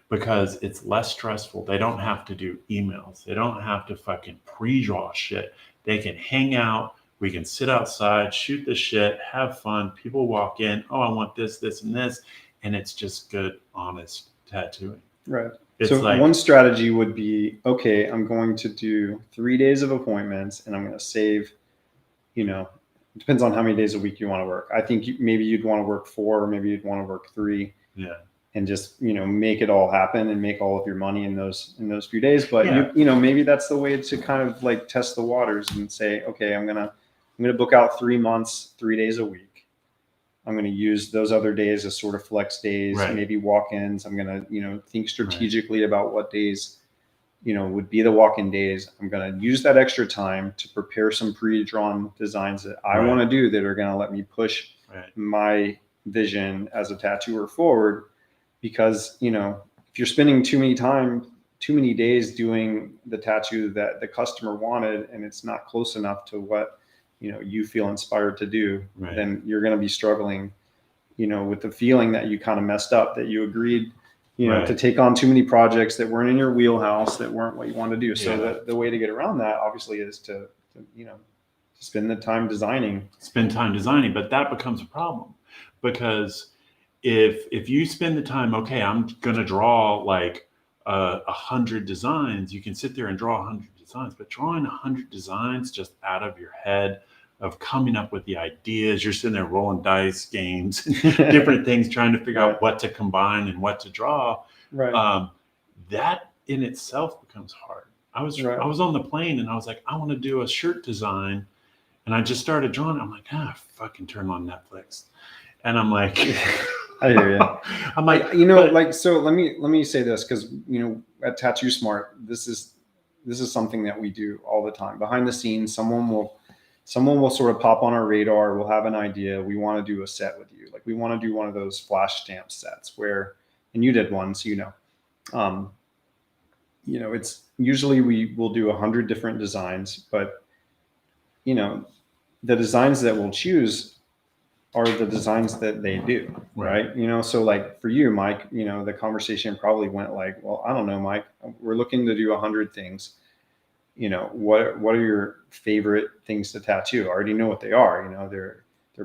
because it's less stressful. They don't have to do emails. They don't have to fucking pre-draw shit. They can hang out. We can sit outside, shoot the shit, have fun. People walk in. Oh, I want this, this, and this. And it's just good, honest tattooing. Right. So one strategy would be, okay, I'm going to do 3 days of appointments and I'm going to save, it depends on how many days a week you want to work. I think maybe you'd want to work 4, or maybe you'd want to work 3. Yeah. And just, make it all happen and make all of your money in those few days. But maybe that's the way to kind of like test the waters and say, okay, I'm going to book out 3 months, 3 days a week. I'm going to use those other days as sort of flex days, maybe walk-ins. I'm going to, think strategically about what days, would be the walk-in days. I'm going to use that extra time to prepare some pre-drawn designs that I want to do that are going to let me push my vision as a tattooer forward. Because, if you're spending too many days doing the tattoo that the customer wanted, and it's not close enough to what, you feel inspired to do, then you're going to be struggling, with the feeling that you kind of messed up, that you agreed, to take on too many projects that weren't in your wheelhouse, that weren't what you wanted to do. So the way to get around that obviously is to spend the time designing. But that becomes a problem because if you spend the time, okay, I'm going to draw like 100 designs, you can sit there and draw 100 designs, but drawing 100 designs just out of your head of coming up with the ideas, you're sitting there rolling dice games, different things, trying to figure out what to combine and what to draw. That in itself becomes hard. I was on the plane and I was like, I want to do a shirt design. And I just started drawing. I'm like, fucking turn on Netflix. And I'm like, I hear you. I'm like, so let me say this, because at Tattoo Smart, this is something that we do all the time. Behind the scenes, someone will sort of pop on our radar. We'll have an idea. We want to do a set with you. Like we want to do one of those flash stamp sets and you did one, so it's usually we will do 100 different designs, but the designs that we'll choose are the designs that they do, right? You know, so like for you, Myke, you know, the conversation probably went like, well, I don't know, Myke, we're looking to do 100 things. You know, what are your favorite things to tattoo? I already know what they are. You know, they're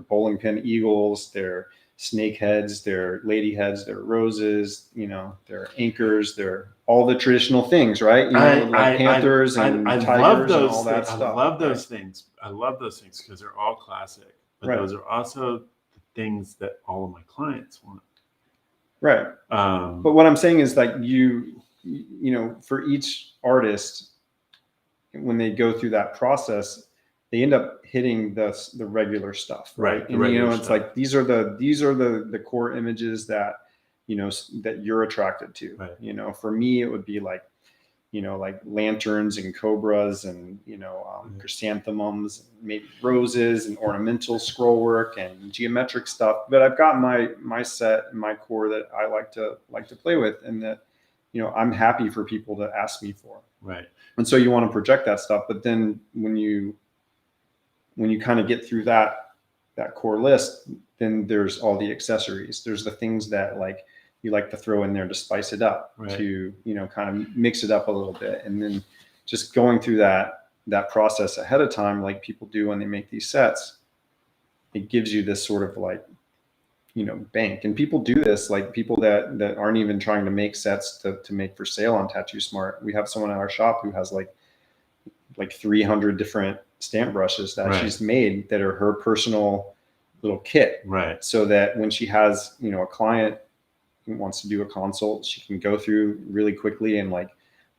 bowling pin eagles, they're snake heads, they're lady heads, they're roses, you know, they're anchors, they're all the traditional things, right? You know, like panthers and tigers and all that stuff. I love those things. I love those things because they're all classic. But those are also the things that all of my clients want. Right. But what I'm saying is like you know, for each artist, when they go through that process, they end up hitting the regular stuff, right? And you know, it's like these are the core images that, you know, that you're attracted to. Right. You know, for me, it would be like, you know, like lanterns and cobras and, you know, chrysanthemums, maybe roses and ornamental scroll work and geometric stuff. But I've got my set, my core that I like to play with, and that, you know, I'm happy for people to ask me for. Right. And so you want to project that stuff, but then when you kind of get through that core list, then there's all the accessories. There's the things that like you like to throw in there to spice it up, to, you know, kind of mix it up a little bit. And then just going through that process ahead of time, like people do when they make these sets, it gives you this sort of like, you know, bank. And people do this, like people that aren't even trying to make sets to make for sale on TattooSmart. We have someone at our shop who has like 300 different stamp brushes that she's made that are her personal little kit. Right. So that when she has, you know, a client who wants to do a consult, she can go through really quickly and like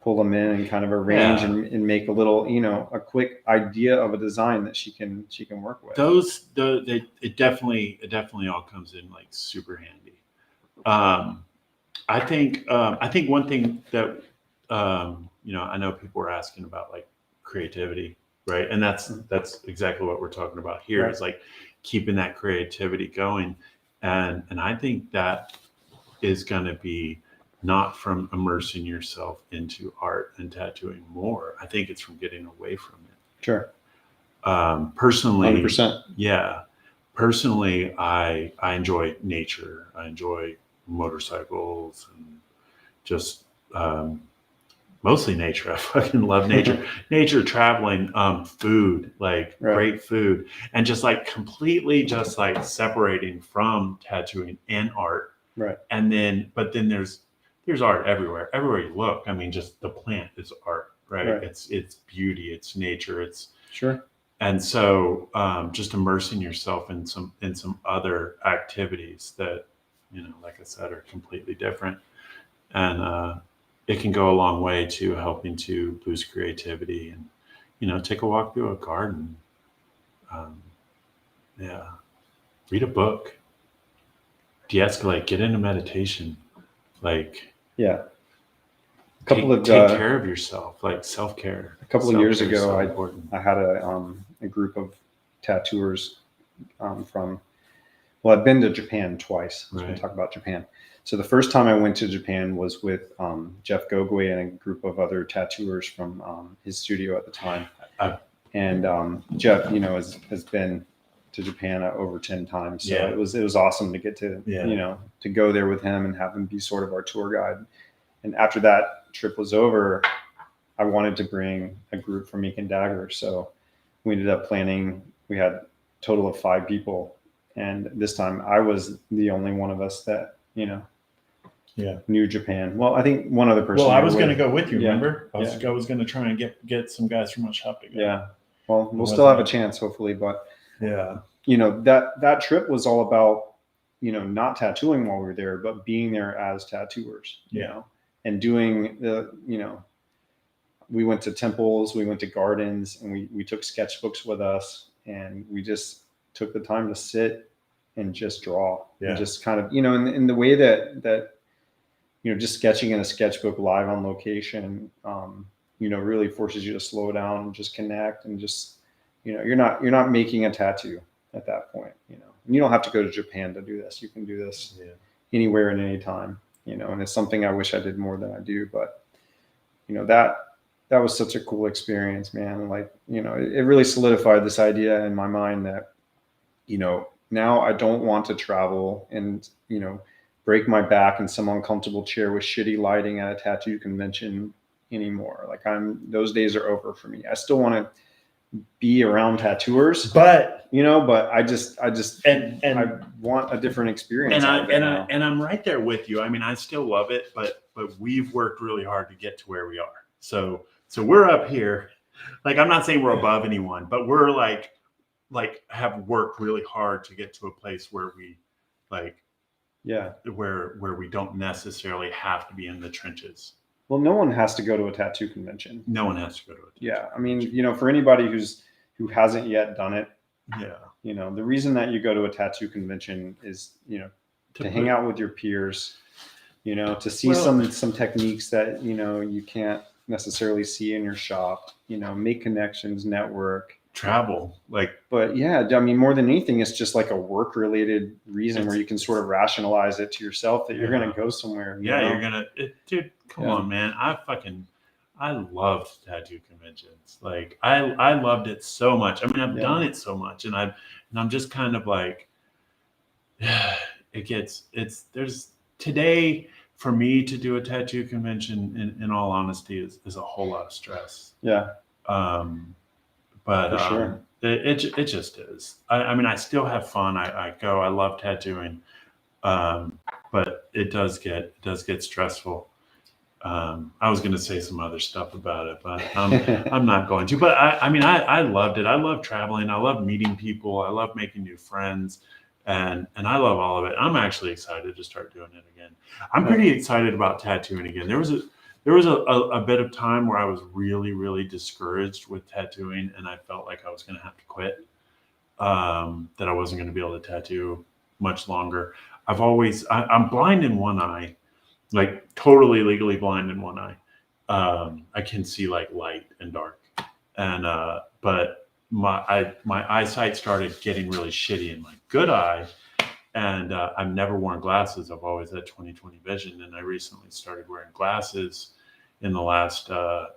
pull them in and kind of arrange and make a little, you know, a quick idea of a design that she can work with. It definitely all comes in like super handy. I think one thing that, you know, I know people are asking about like creativity, right? And that's exactly what we're talking about here. Right. Is like keeping that creativity going. And I think that is going to be not from immersing yourself into art and tattooing more. I think it's from getting away from it. Sure. Personally, 100%. Yeah. Personally, I enjoy nature. I enjoy motorcycles and just mostly nature. I fucking love nature. Nature, traveling, food, like great food, and just like completely just like separating from tattooing and art. Right. And then, but then there's art everywhere. Everywhere you look, I mean, just the plant is art, right? It's beauty, it's nature, it's sure. And so, just immersing yourself in some other activities that, you know, like I said, are completely different, and it can go a long way to helping to boost creativity. And, you know, take a walk through a garden. Read a book. De-escalate. Get into meditation. Like, take care of yourself, like self-care. A couple of years ago, I had a group of tattooers from, well, I've been to Japan twice. So we talk about Japan. So the first time I went to Japan was with Jeff Gogwe and a group of other tattooers from his studio at the time. And Jeff, you know, has been to Japan over 10 times. So it was awesome to get to, you know, to go there with him and have him be sort of our tour guide. And after that trip was over, I wanted to bring a group from Myke and Dagger. So we ended up planning, we had a total of 5 people. And this time I was the only one of us that, you know, knew Japan. Well, I think one other person. Well, I was going to go with you, remember? I was going to try and get some guys from my shop to go. Yeah. Well, we'll still have a chance, hopefully. But, you know, that trip was all about, you know, not tattooing while we were there, but being there as tattooers, you know, and doing you know, we went to temples, we went to gardens, and we took sketchbooks with us, and we just took the time to sit and just draw and just kind of, you know, in the way that, you know, just sketching in a sketchbook live on location, you know, really forces you to slow down and just connect and just, you know, you're not making a tattoo at that point, you know, and you don't have to go to Japan to do this. You can do this anywhere and any time, you know, and it's something I wish I did more than I do, but, you know, that was such a cool experience, man. Like, you know, it really solidified this idea in my mind that, you know, now I don't want to travel and, break my back in some uncomfortable chair with shitty lighting at a tattoo convention anymore. Like those days are over for me. I still want to be around tattooers, But but I just and I want a different experience. and I'm right there with you. I mean, I still love it, but we've worked really hard to get to where we are. So we're up here. Like, I'm not saying we're above anyone, but we're like have worked really hard to get to a place where we where we don't necessarily have to be in the trenches. Well, no one has to go to a tattoo convention. No one has to go to it. Yeah. I mean, for anybody who hasn't yet done it, yeah. The reason that you go to a tattoo convention is, to hang out with your peers, to see some techniques that, you can't necessarily see in your shop, make connections, network, travel. But yeah, I mean, more than anything, it's just like a work related reason where you can sort of rationalize it to yourself that you're going to go somewhere. You're going to, dude, come on, man. I loved tattoo conventions. Like, I loved it so much. I mean, I've done it so much, and I'm just kind of like, there's today for me to do a tattoo convention, in all honesty, is a whole lot of stress. Yeah. But for sure. It just is. I mean, I still have fun. I go. I love tattooing, but it does get stressful. I was going to say some other stuff about it, but I'm not going to. But I mean, I loved it. I love traveling. I love meeting people. I love making new friends, and I love all of it. I'm actually excited to start doing it again. I'm pretty excited about tattooing again. There was a bit of time where I was really, really discouraged with tattooing, and I felt like I was going to have to quit, that I wasn't going to be able to tattoo much longer. I'm blind in one eye, like totally legally blind in one eye. I can see like light and dark, and but my eyesight started getting really shitty in my good eye. And I've never worn glasses. I've always had 20/20 vision, and I recently started wearing glasses in the last, I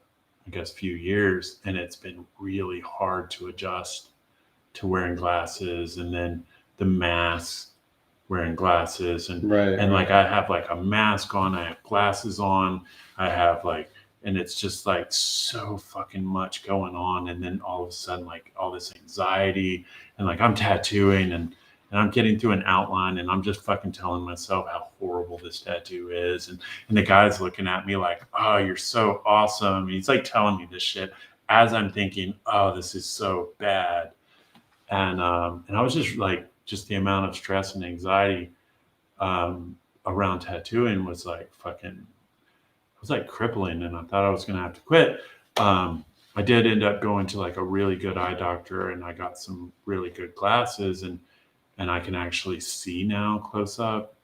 guess, few years, and it's been really hard to adjust to wearing glasses, and then the mask, wearing glasses, and like I have like a mask on, I have glasses on, I have like, and it's just like so fucking much going on, and then all of a sudden like all this anxiety, and like I'm tattooing and I'm getting through an outline, and I'm just fucking telling myself how horrible this tattoo is. And the guy's looking at me like, oh, you're so awesome. And he's like telling me this shit as I'm thinking, oh, this is so bad. And I was just like, just the amount of stress and anxiety around tattooing was like crippling. And I thought I was going to have to quit. I did end up going to like a really good eye doctor, and I got some really good glasses, and I can actually see now close up.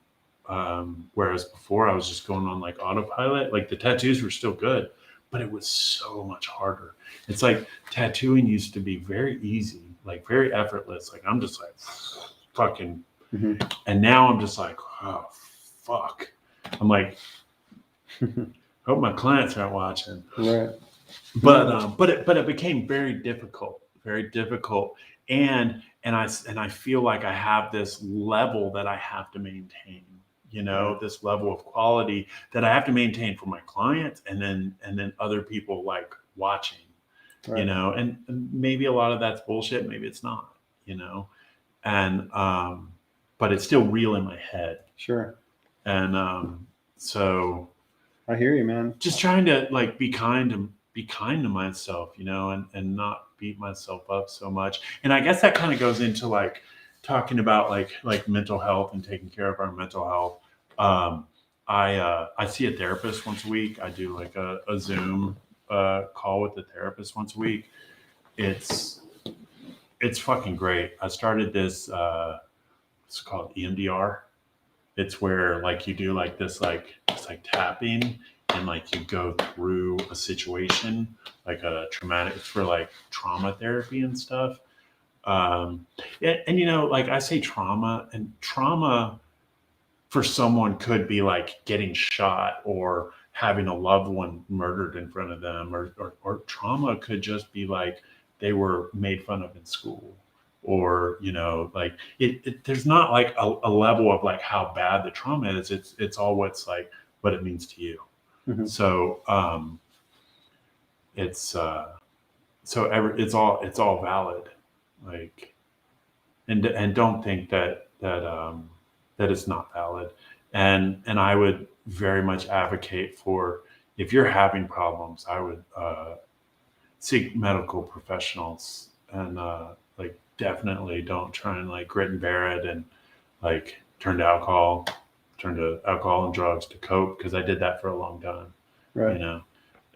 Whereas before I was just going on like autopilot. Like the tattoos were still good, but it was so much harder. It's like tattooing used to be very easy, like very effortless. Like I'm just like fucking, and now I'm just like, oh fuck. I'm like, hope my clients aren't watching. Right. But it became very difficult, and I feel like I have this level that I have to maintain, this level of quality that I have to maintain for my clients, and then other people like watching, and maybe a lot of that's bullshit, maybe it's not, and but it's still real in my head. Sure. And so I hear you, man. Just trying to like be kind to myself, and not beat myself up so much. And I guess that kind of goes into like talking about like mental health and taking care of our mental health. I see a therapist once a week. I do like a Zoom call with the therapist once a week. It's fucking great. I started this it's called EMDR. It's where like you do like this like it's like tapping, and like you go through a situation like a traumatic, it's for like trauma therapy and stuff. And like I say trauma, and trauma for someone could be like getting shot or having a loved one murdered in front of them, or trauma could just be like they were made fun of in school, or, like there's not like a level of like how bad the trauma is. It's all what's like what it means to you. Mhm. So it's it's all valid, like, and don't think that it's not valid. And I would very much advocate for, if you're having problems, I would seek medical professionals, and like definitely don't try and like grit and bear it and like turn to alcohol and drugs to cope, because I did that for a long time, Right.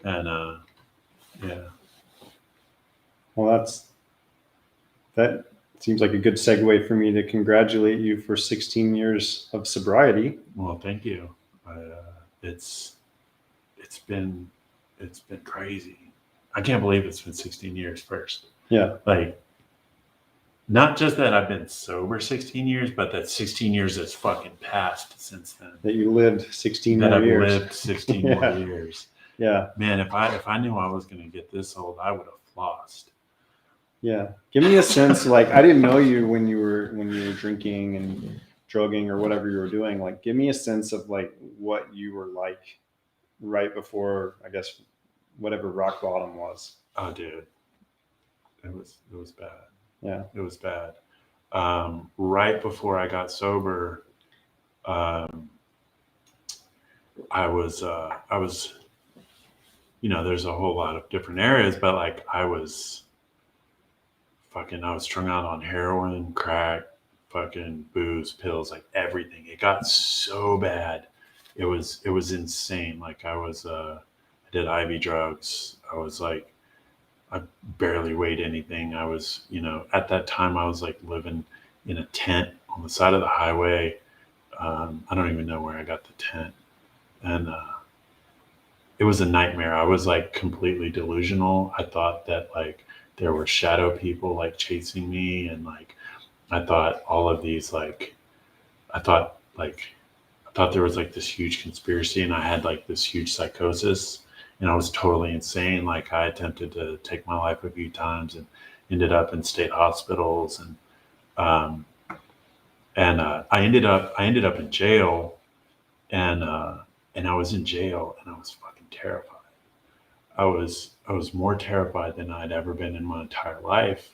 and yeah. Well, that seems like a good segue for me to congratulate you for 16 years of sobriety. Well, thank you. It's been crazy. I can't believe it's been 16 years first. Yeah. Like, not just that I've been sober 16 years, but that 16 years has fucking passed since then. That you lived 16 That more I've years. lived 16 Yeah. more years. Yeah. Man, if I knew I was going to get this old, I would have flossed. Yeah. Give me a sense, like, I didn't know you when you were drinking and drugging or whatever you were doing. Like, give me a sense of like what you were like right before, I guess, whatever rock bottom was. Oh, dude, it was bad. Yeah. It was bad. Right before I got sober, I was, there's a whole lot of different areas, but like I was strung out on heroin, crack, fucking booze, pills, like everything. It got so bad. It was insane. Like I did IV drugs. I was like, I barely weighed anything. I was, at that time I was like living in a tent on the side of the highway. I don't even know where I got the tent. And it was a nightmare. I was like completely delusional. I thought that like there were shadow people like chasing me, and like I thought all of these like I thought there was like this huge conspiracy, and I had like this huge psychosis, and I was totally insane. Like I attempted to take my life a few times and ended up in state hospitals, and um, I ended up in jail, and I was in jail, and I was fucking terrified. I was more terrified than I'd ever been in my entire life,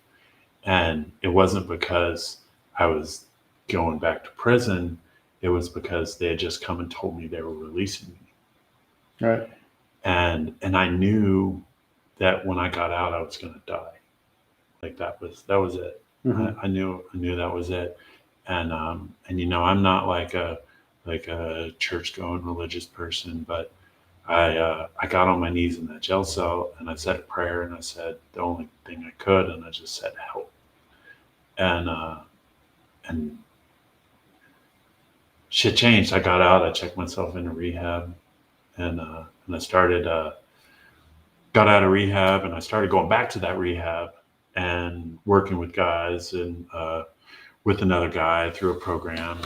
and it wasn't because I was going back to prison. It was because they had just come and told me they were releasing me, Right. and I knew that when I got out, I was going to die. Like that was it. Mhm. I knew that was it. And I'm not like a church going religious person, but I got on my knees in that jail cell, and I said a prayer, and I said the only thing I could, and I just said help. And shit changed. I got out. I checked myself into rehab, and I started got out of rehab, and I started going back to that rehab and working with guys, and with another guy through a program,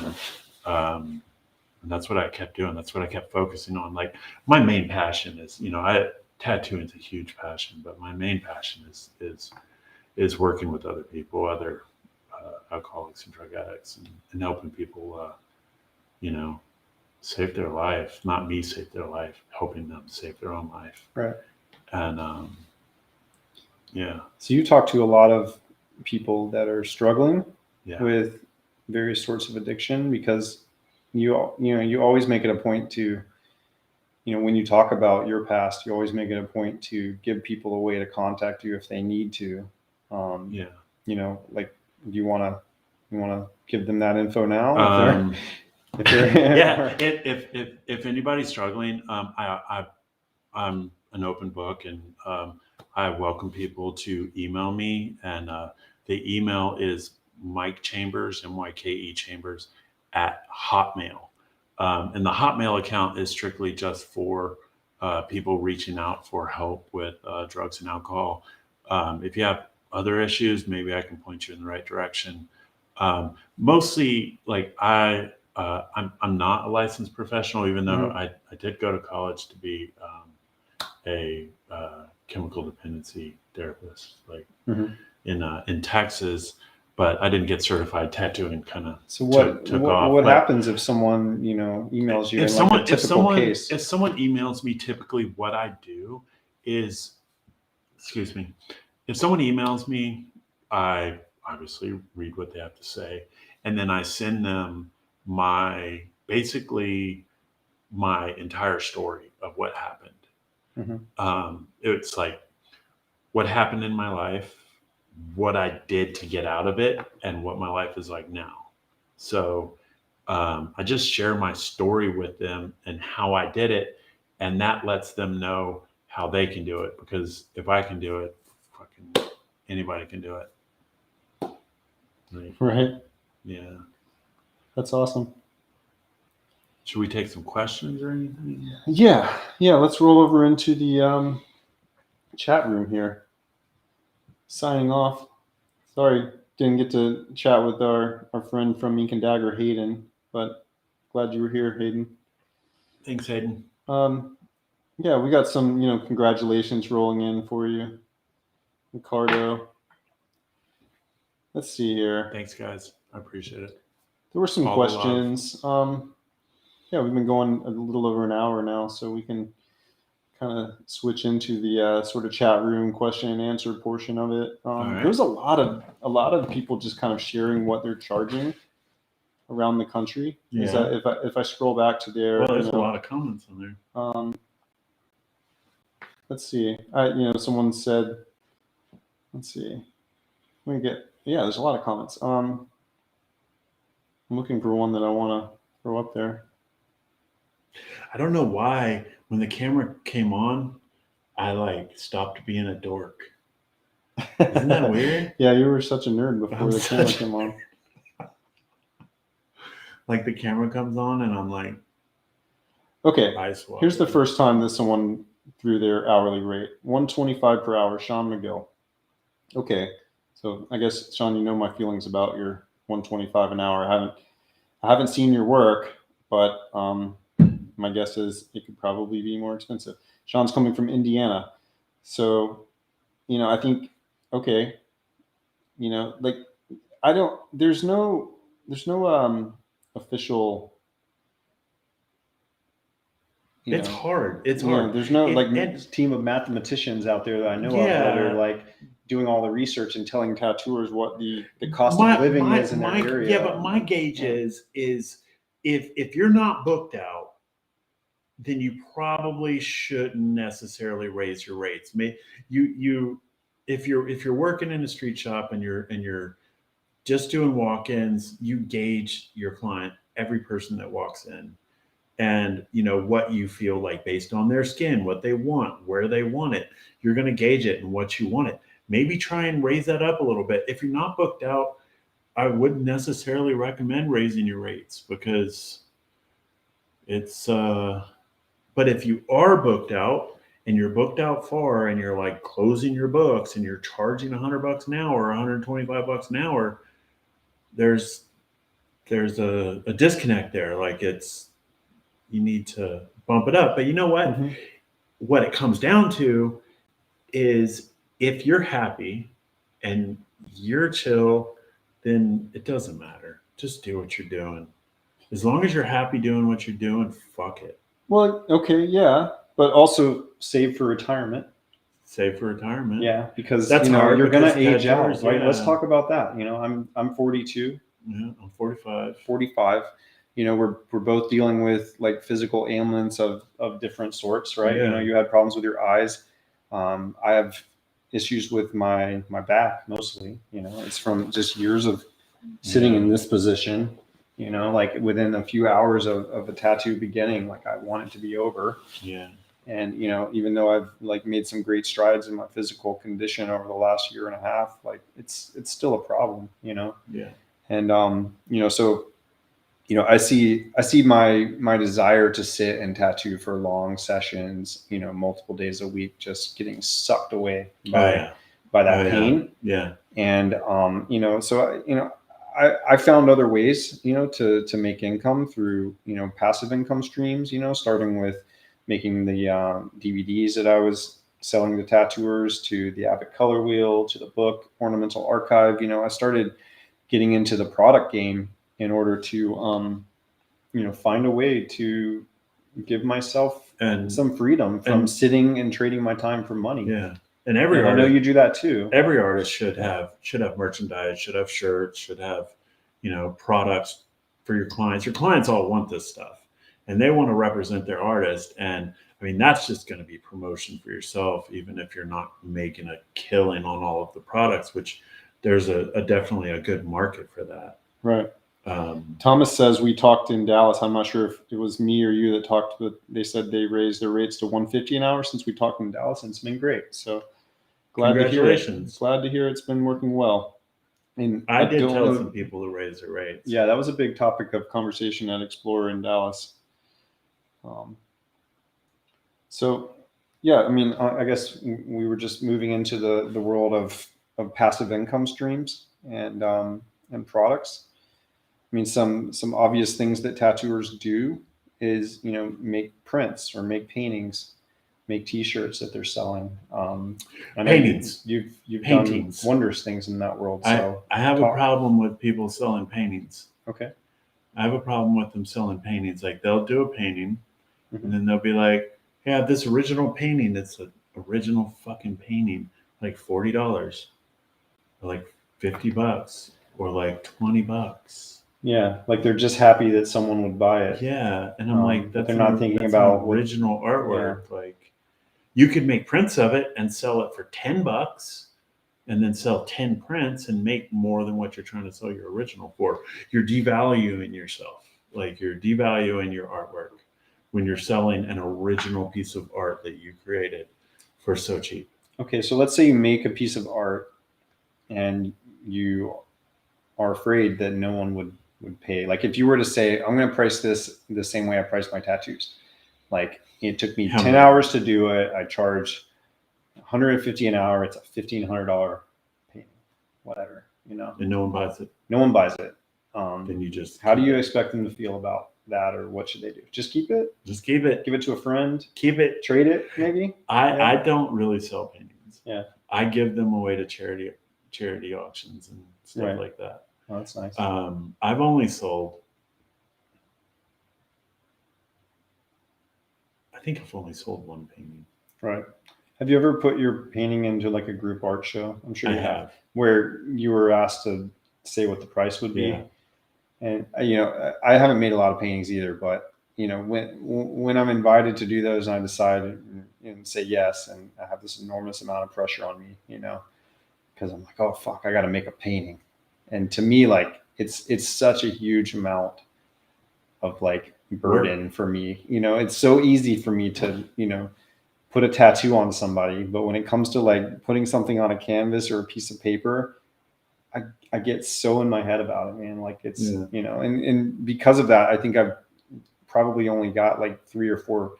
and that's what I kept doing. That's what I kept focusing on. Like my main passion is, tattooing is a huge passion, but my main passion is working with other people, other alcoholics and drug addicts, and helping people, save their life. Not me save their life, helping them save their own life. Right. And yeah. So you talk to a lot of people that are struggling Yeah. with various sorts of addiction, because you always make it a point to, when you talk about your past, you always make it a point to give people a way to contact you if they need to. Yeah. Like, do you want to give them that info now? Yeah. If anybody's struggling, I'm an open book, and I welcome people to email me, and the email is Myke Chambers, MYKE Chambers at Hotmail. And the Hotmail account is strictly just for people reaching out for help with drugs and alcohol. If you have other issues, maybe I can point you in the right direction. Mostly, like I'm not a licensed professional, even though I did go to college to be a chemical dependency therapist, like in Texas. but I didn't get certified tattooing. Kind of So what took off. what But happens if someone, you know, emails you if in someone like a typical case? if someone emails me, typically what I do is, excuse me, if someone emails me, I obviously read what they have to say, and then I send them basically my entire story of what happened. It's like what happened in my life, what I did to get out of it, and what my life is like now. So I just share my story with them and how I did it, and that lets them know how they can do it. Because if I can do it, fucking anybody can do it. Like, Right. yeah. That's awesome. Should we take some questions or anything? Yeah. Let's roll over into the chat room here. Signing off. Sorry, didn't get to chat with our friend from Myke and Dagger, Hayden, but glad you were here, Hayden. Thanks, Hayden. Yeah, we got some, congratulations rolling in for you, Ricardo. Let's see here. Thanks, guys. I appreciate it. There were some All questions. Yeah, we've been going a little over an hour now, so we can kind of switch into the sort of chat room question and answer portion of it. right. There was a lot of people just kind of sharing what they're charging around the country. Yeah. Is that if I scroll back to there? Well, there's a lot of comments on there. Let's see. Someone said. Let's see. Let me get. Yeah, there's a lot of comments. I'm looking for one that I want to throw up there. I don't know why when the camera came on, I stopped being a dork. Isn't that weird? Yeah, you were such a nerd before the camera came on. Like the camera comes on and I'm like, okay, eyes wide. Here's the first time that someone threw their hourly rate, $125 per hour, Sean McGill. Okay, so I guess, Sean, you know my feelings about your $125 an hour. I haven't seen your work, but my guess is it could probably be more expensive. Sean's coming from Indiana, so I think, okay, I don't. There's no official. It's hard. It's hard. There's no team of mathematicians out there that I know of that are doing all the research and telling tattooers what the cost of living is in their area. Yeah, but my gauge is if you're not booked out, then you probably shouldn't necessarily raise your rates. If you're working in a street shop and you're just doing walk-ins, you gauge your client, every person that walks in, and what you feel like based on their skin, what they want, where they want it. You're going to gauge it and what you want it. Maybe try and raise that up a little bit. If you're not booked out, I wouldn't necessarily recommend raising your rates because it's but if you are booked out and you're booked out far and you're like closing your books and you're charging $100 an hour or $125 an hour, there's a disconnect there. Like you need to bump it up. But you know what? Mm-hmm. What it comes down to is if you're happy and you're chill, then it doesn't matter. Just do what you're doing. As long as you're happy doing what you're doing, fuck it. Well, okay, yeah, but also save for retirement. Save for retirement. Yeah, because that's hard. You're gonna age out, right? Yeah. Let's talk about that. I'm 42. Yeah, I'm 45. 45. We're both dealing with like physical ailments of different sorts, right? Yeah. You had problems with your eyes. I have issues with my back mostly. It's from just years of sitting in this position. Like within a few hours of a tattoo beginning, like I want it to be over. Yeah. And even though I've like made some great strides in my physical condition over the last year and a half, like it's still a problem. Yeah. And so I see my desire to sit and tattoo for long sessions, multiple days a week, just getting sucked away by that pain. Yeah. And so I found other ways, to make income through, passive income streams, starting with making the DVDs that I was selling to tattooers, to the Abbott color wheel, to the book Ornamental Archive. I started getting into the product game in order to, find a way to give myself And some freedom from sitting and trading my time for money. yeah, and I know you do that too. Every artist should have merchandise, should have shirts, should have, products for your clients. Your clients all want this stuff, and they want to represent their artist. And I mean, that's just going to be promotion for yourself, even if you're not making a killing on all of the products. Which there's a definitely a good market for that. Right. Thomas says we talked in Dallas. I'm not sure if it was me or you that talked, but they said they raised their rates to $150 an hour since we talked in Dallas, and it's been great. So glad to hear it. Glad to hear it's been working well. And I did tell some people to raise their rates. Yeah, that was a big topic of conversation at Explorer in Dallas. So yeah, I mean, I guess we were just moving into the world of passive income streams and products. I mean, some obvious things that tattooers do is, make prints or make paintings, make T-shirts that they're selling. I know paintings. You've done wondrous things in that world. So I have a problem with people selling paintings. Okay. I have a problem with them selling paintings. Like they'll do a painting, and then they'll be like, "Yeah, this original painting. It's an original fucking painting, like $40, or like $50, or like $20." Yeah, like they're just happy that someone would buy it. Yeah, and I'm like, they're not thinking about original artwork. Yeah. Like, you could make prints of it and sell it for $10, and then sell 10 prints and make more than what you're trying to sell your original for. You're devaluing yourself. Like you're devaluing your artwork when you're selling an original piece of art that you created for so cheap. Okay, so let's say you make a piece of art and you are afraid that no one would pay. Like if you were to say, I'm going to price this the same way I price my tattoos. Like it took me 10 hours to do it. I charge $150 an hour. It's a $1,500 painting, whatever, And no one buys it. No one buys it. Then you just, how do you expect them to feel about that, or what should they do? Just keep it? Just keep it. Give it to a friend? Keep it. Trade it, maybe? I don't really sell paintings. Yeah. I give them away to charity auctions and stuff like that. Oh, that's nice. I've only sold, I think I've only sold one painting. Right. Have you ever put your painting into like a group art show? I'm sure you have. Where you were asked to say what the price would be. Yeah. And, I haven't made a lot of paintings either, but, when I'm invited to do those and I decide and say yes, and I have this enormous amount of pressure on me, because I'm like, oh, fuck, I got to make a painting. And to me, like, it's such a huge amount of like burden for me. It's so easy for me to, put a tattoo on somebody. But when it comes to like putting something on a canvas or a piece of paper, I get so in my head about it, man. Like it's, and because of that, I think I've probably only got like 3 or 4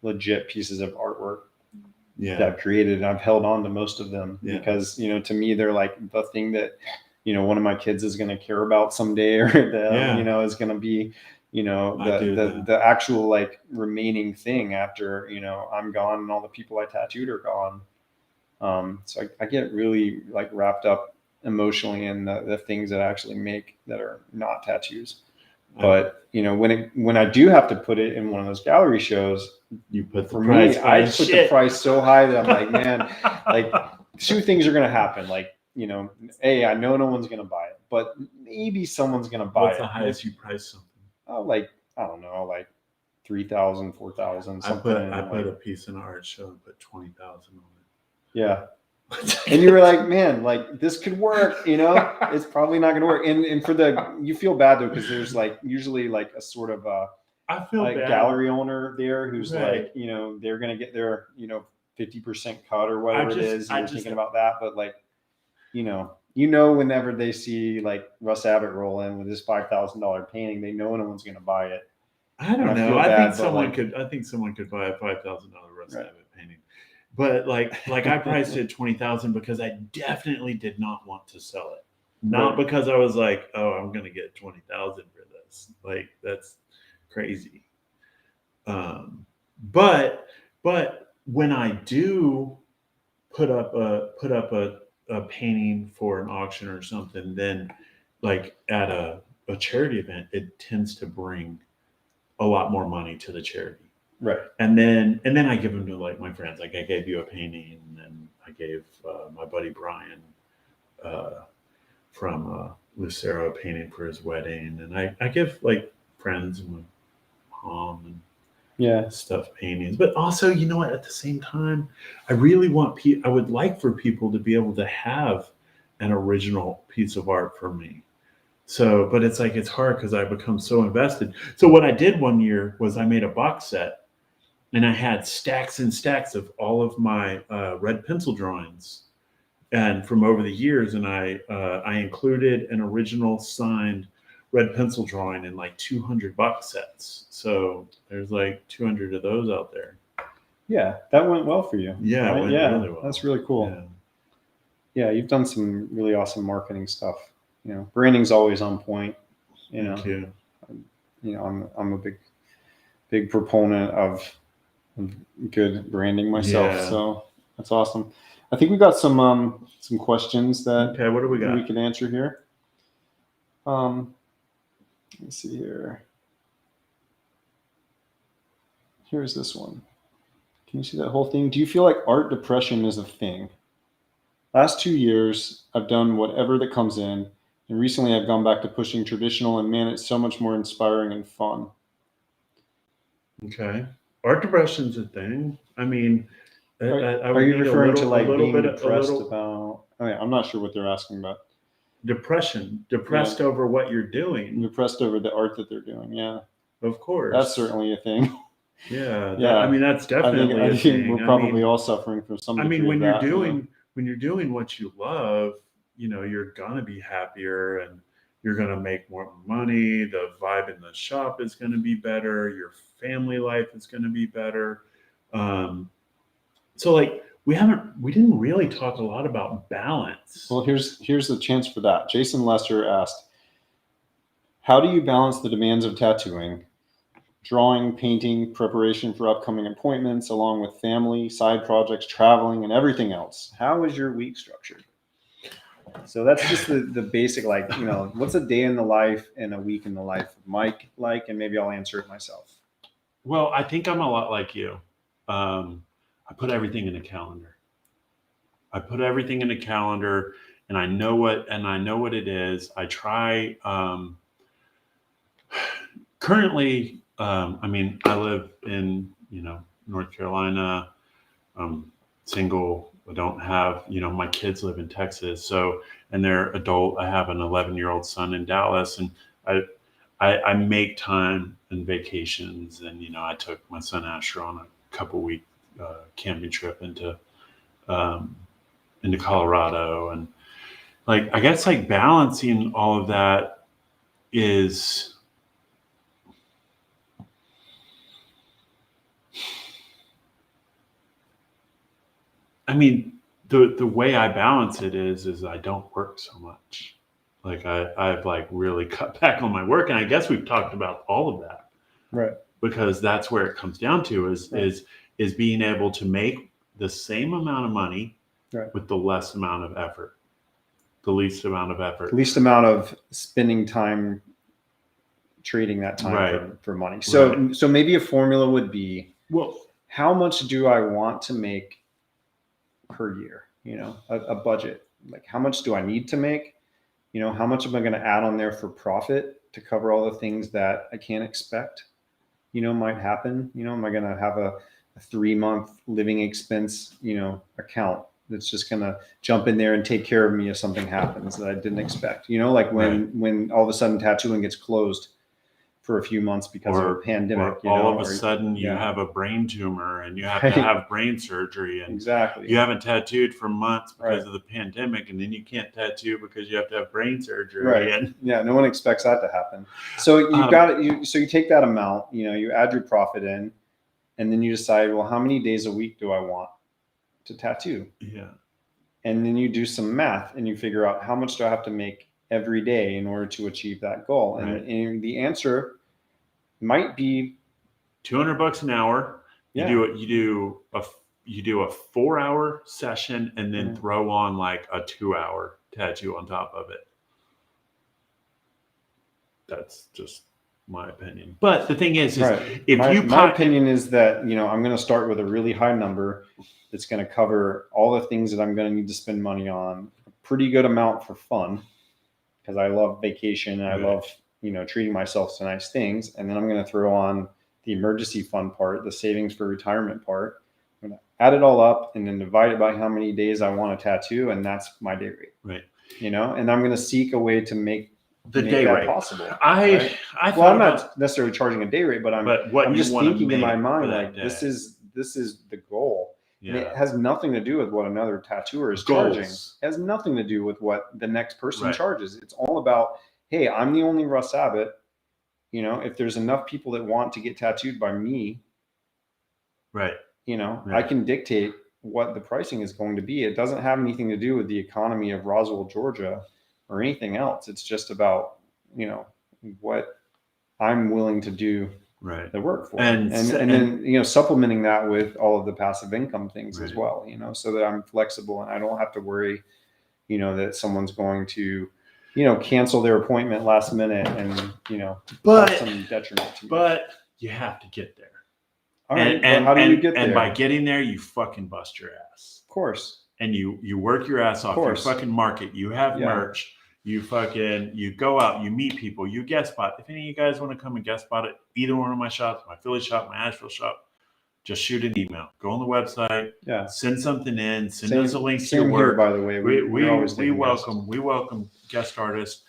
legit pieces of artwork that I've created. And I've held on to most of them because, to me, they're like the thing that, one of my kids is going to care about someday, or that, is going to be, the actual like remaining thing after, I'm gone and all the people I tattooed are gone. So I get really like wrapped up emotionally in the things that I actually make that are not tattoos. But, when I do have to put it in one of those gallery shows, you put the price. I put the price so high that I'm like, man, like 2 things are going to happen. Like, I know no one's going to buy it, but maybe someone's going to buy it. What's the highest you price something? Oh, like, I don't know, like 3,000, 4,000, something. I put a piece in an art show and put 20,000 on it. Yeah. And you were like, man, like this could work, it's probably not going to work. And you feel bad though, because there's like usually like a sort of I feel like bad. Gallery owner there who's like, they're going to get their, 50% cut or whatever it is. You're thinking about that. But like, whenever they see like Russ Abbott roll in with his $5,000 painting, they know no one's going to buy it. I don't know. I think someone could buy a $5,000 Russ Abbott painting. But like I priced it $20,000 because I definitely did not want to sell it. Not because I was like, oh, I'm going to get $20,000 for this. Like that's crazy. But when I do put up a painting for an auction or something, then like at a charity event, it tends to bring a lot more money to the charity. Right. And then I give them to like my friends. Like I gave you a painting, and I gave my buddy Brian from Lucero a painting for his wedding, and I give like friends and my mom and stuff paintings. But also, you know what? At the same time, I really want I would like for people to be able to have an original piece of art for me. So, but it's like, it's hard because I become so invested. So what I did one year was I made a box set, and I had stacks and stacks of all of my red pencil drawings, and from over the years, and I included an original signed red pencil drawing in like 200 box sets. So there's like 200 of those out there. Yeah, that went well for you. Yeah, right? it went really well. That's really cool. Yeah. You've done some really awesome marketing stuff. You know, branding's always on point. You know, Thank you. You know, I'm a big proponent of good branding myself. Yeah. So that's awesome. I think we got some questions that What do we got? we can answer here. Let me see here. Here's this one. Can you see that whole thing? Do you feel like art depression is a thing? Last 2 years, I've done whatever that comes in, and recently I've gone back to pushing traditional, and man, it's so much more inspiring and fun. Okay. Art depression's a thing. I mean, are you referring to like being depressed about? Oh yeah, I'm not sure what they're asking about. Depressed over what you're doing. Depressed over the art that they're doing. Yeah, of course. That's certainly a thing. Yeah. I mean, that's definitely I a think thing. we're probably all suffering from some. I mean, when you're doing what you love, you know, you're gonna be happier and you're gonna make more money. The vibe in the shop is gonna be better. Your family life is gonna be better. So like we didn't really talk a lot about balance. Well, here's the chance for that. Jason Lester asked, how do you balance the demands of tattooing, drawing, painting, preparation for upcoming appointments, along with family, side projects, traveling, and everything else? How is your week structured? So that's just the basic, like, you know, what's a day in the life and a week in the life of Myke like, and maybe I'll answer it myself. Well, I think I'm a lot like you. I put everything in a calendar. And I know what it is. I try, currently, I mean, I live in, you know, North Carolina. I'm single. I don't have, you know, my kids live in Texas. So, and they're adult. I have an 11-year-old son in Dallas, and I make time and vacations. And, you know, I took my son Asher on a couple week camping trip into Colorado. And like, I guess like balancing all of that is, I mean, the way I balance it is I don't work so much. Like I've like really cut back on my work, and I guess we've talked about all of that, right? Because that's where it comes down to is being able to make the same amount of money with the least amount of effort, least amount of spending time trading that time for money. So maybe a formula would be, well, how much do I want to make per year? You know, a budget. Like, how much do I need to make? You know, how much am I going to add on there for profit to cover all the things that I can't expect, you know, might happen? You know, am I going to have a 3-month living expense, you know, account that's just going to jump in there and take care of me if something happens that I didn't expect? You know, like when all of a sudden tattooing gets closed for a few months because of a pandemic. Or all of a sudden you have a brain tumor and you have to have brain surgery, and exactly, you haven't tattooed for months because of the pandemic, and then you can't tattoo because you have to have brain surgery. Right. And no one expects that to happen. So you take that amount, you know, you add your profit in, and then you decide, well, how many days a week do I want to tattoo? Yeah. And then you do some math and you figure out how much do I have to make every day in order to achieve that goal. And the answer might be $200 an hour. Yeah. You do a 4-hour session and then throw on like a 2-hour tattoo on top of it. that's just my opinion. But the thing is Right. if my opinion is that, you know, I'm going to start with a really high number that's going to cover all the things that I'm going to need to spend money on, a pretty good amount for fun, because I love vacation and I love, you know, treating myself to nice things. And then I'm going to throw on the emergency fund part, the savings for retirement part. I'm going to add it all up and then divide it by how many days I want a tattoo. And that's my day rate. Right. You know, and I'm going to seek a way to make day that rate possible. I well, I'm not necessarily charging a day rate, but I'm just thinking in my mind, like, this is the goal. Yeah. And it has nothing to do with what another tattooer is charging. It has nothing to do with what the next person charges. It's all about, hey, I'm the only Russ Abbott. You know, if there's enough people that want to get tattooed by me, you know, I can dictate what the pricing is going to be. It doesn't have anything to do with the economy of Roswell, Georgia, or anything else. It's just about, you know, what I'm willing to do the work for. And then, you know, supplementing that with all of the passive income things as well, you know, so that I'm flexible and I don't have to worry, you know, that someone's going to, you know, cancel their appointment last minute and, you know, cause some detriment to me. But you have to get there. All right, and how do you get there? And by getting there, you fucking bust your ass. Of course. And you work your ass off. You fucking market. You have merch. You go out. You meet people. You guest spot. If any of you guys want to come and guest spot at either one of my shops, my Philly shop, my Asheville shop, just shoot an email. Go on the website. Yeah. Send something in. Send us a link to your work. Here, by the way, we welcome guest artists.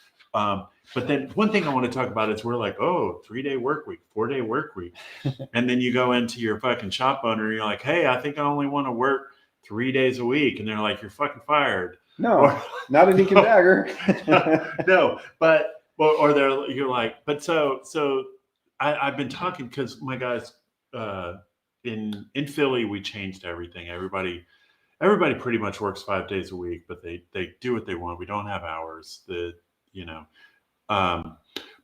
But then one thing I want to talk about is we're like, 3-day work week, 4-day work week. And then you go into your fucking shop owner and you're like, hey, I think I only want to work 3 days a week. And they're like, you're fucking fired. No, not a Deacon Dagger. No, but, you're like, but so I've been talking because my guys in Philly, we changed everything. Everybody pretty much works 5 days a week, but they do what they want. We don't have hours.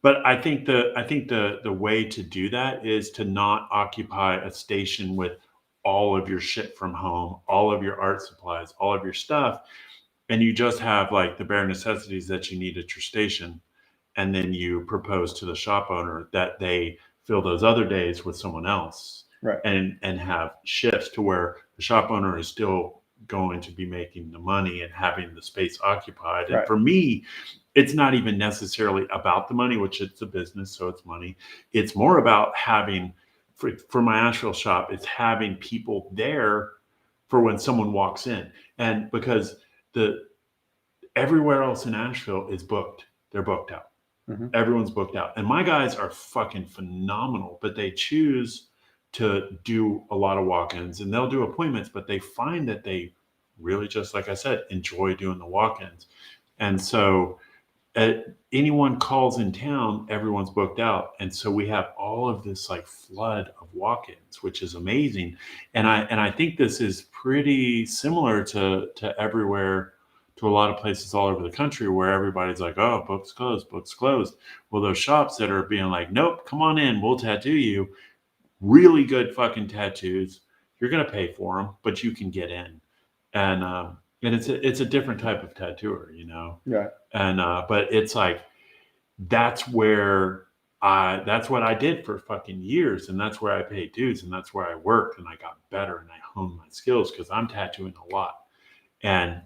But I think the way to do that is to not occupy a station with all of your shit from home, all of your art supplies, all of your stuff, and you just have like the bare necessities that you need at your station, and then you propose to the shop owner that they fill those other days with someone else, and have shifts to where the shop owner is still going to be making the money and having the space occupied. And for me, it's not even necessarily about the money, which it's a business, so it's money. It's more about having, for my Asheville shop, it's having people there for when someone walks in. And because everywhere else in Asheville is booked. They're booked out. Mm-hmm. Everyone's booked out. And my guys are fucking phenomenal, but they choose to do a lot of walk-ins, and they'll do appointments, but they find that they really, just like I said, enjoy doing the walk-ins. And so anyone calls in town, everyone's booked out. And so we have all of this like flood of walk-ins, which is amazing. And I think this is pretty similar to everywhere, to a lot of places all over the country where everybody's like, oh, book's closed. Well, those shops that are being like, nope, come on in, we'll tattoo you. Really good fucking tattoos. You're going to pay for them, but you can get in. And it's a different type of tattooer, you know? Yeah. And, but it's like, that's what I did for fucking years. And that's where I paid dues, and that's where I worked, and I got better and I honed my skills, because I'm tattooing a lot. And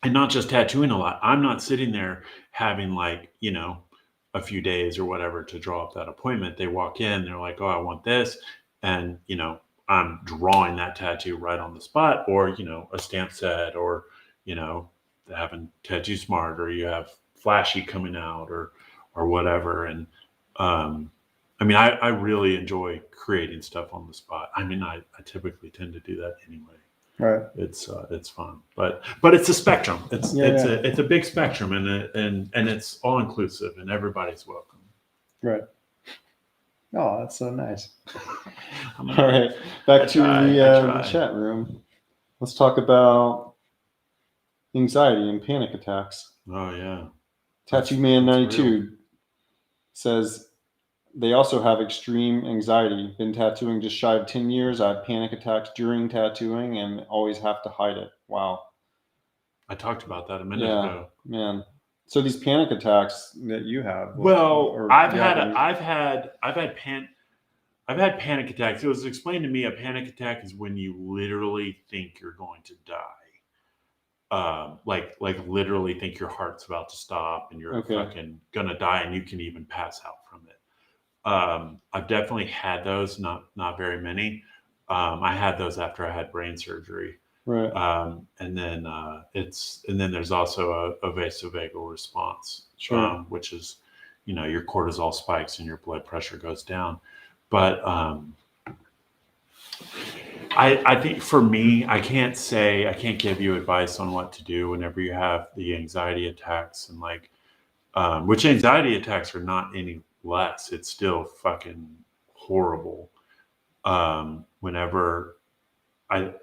not just tattooing a lot. I'm not sitting there having like, you know, a few days or whatever to draw up that appointment. They walk in, they're like, oh, I want this. And, you know, I'm drawing that tattoo right on the spot, or, you know, a stamp set, or, you know, having tattoosmart, or you have flashy coming out, or whatever. And, I mean, I really enjoy creating stuff on the spot. I mean, I typically tend to do that anyway. Right. It's fun, but it's a spectrum. It's a big spectrum, and it's all inclusive, and everybody's welcome. Right. Oh, that's so nice. All right, back to the chat room. Let's talk about anxiety and panic attacks. Oh yeah. Tattoo Man 92 says they also have extreme anxiety. Been tattooing just shy of 10 years. I have panic attacks during tattooing and always have to hide it. Wow. I talked about that a minute ago. Man. So these panic attacks that you have. I've had panic attacks. It was explained to me a panic attack is when you literally think you're going to die. Like literally think your heart's about to stop and you're fucking gonna die, and you can even pass out from it. I've definitely had those, not very many. I had those after I had brain surgery. Right. And then there's also a vasovagal response, Sure. which is, your cortisol spikes and your blood pressure goes down. But I think for me, I can't give you advice on what to do whenever you have the anxiety attacks, and which anxiety attacks are not any less. It's still fucking horrible.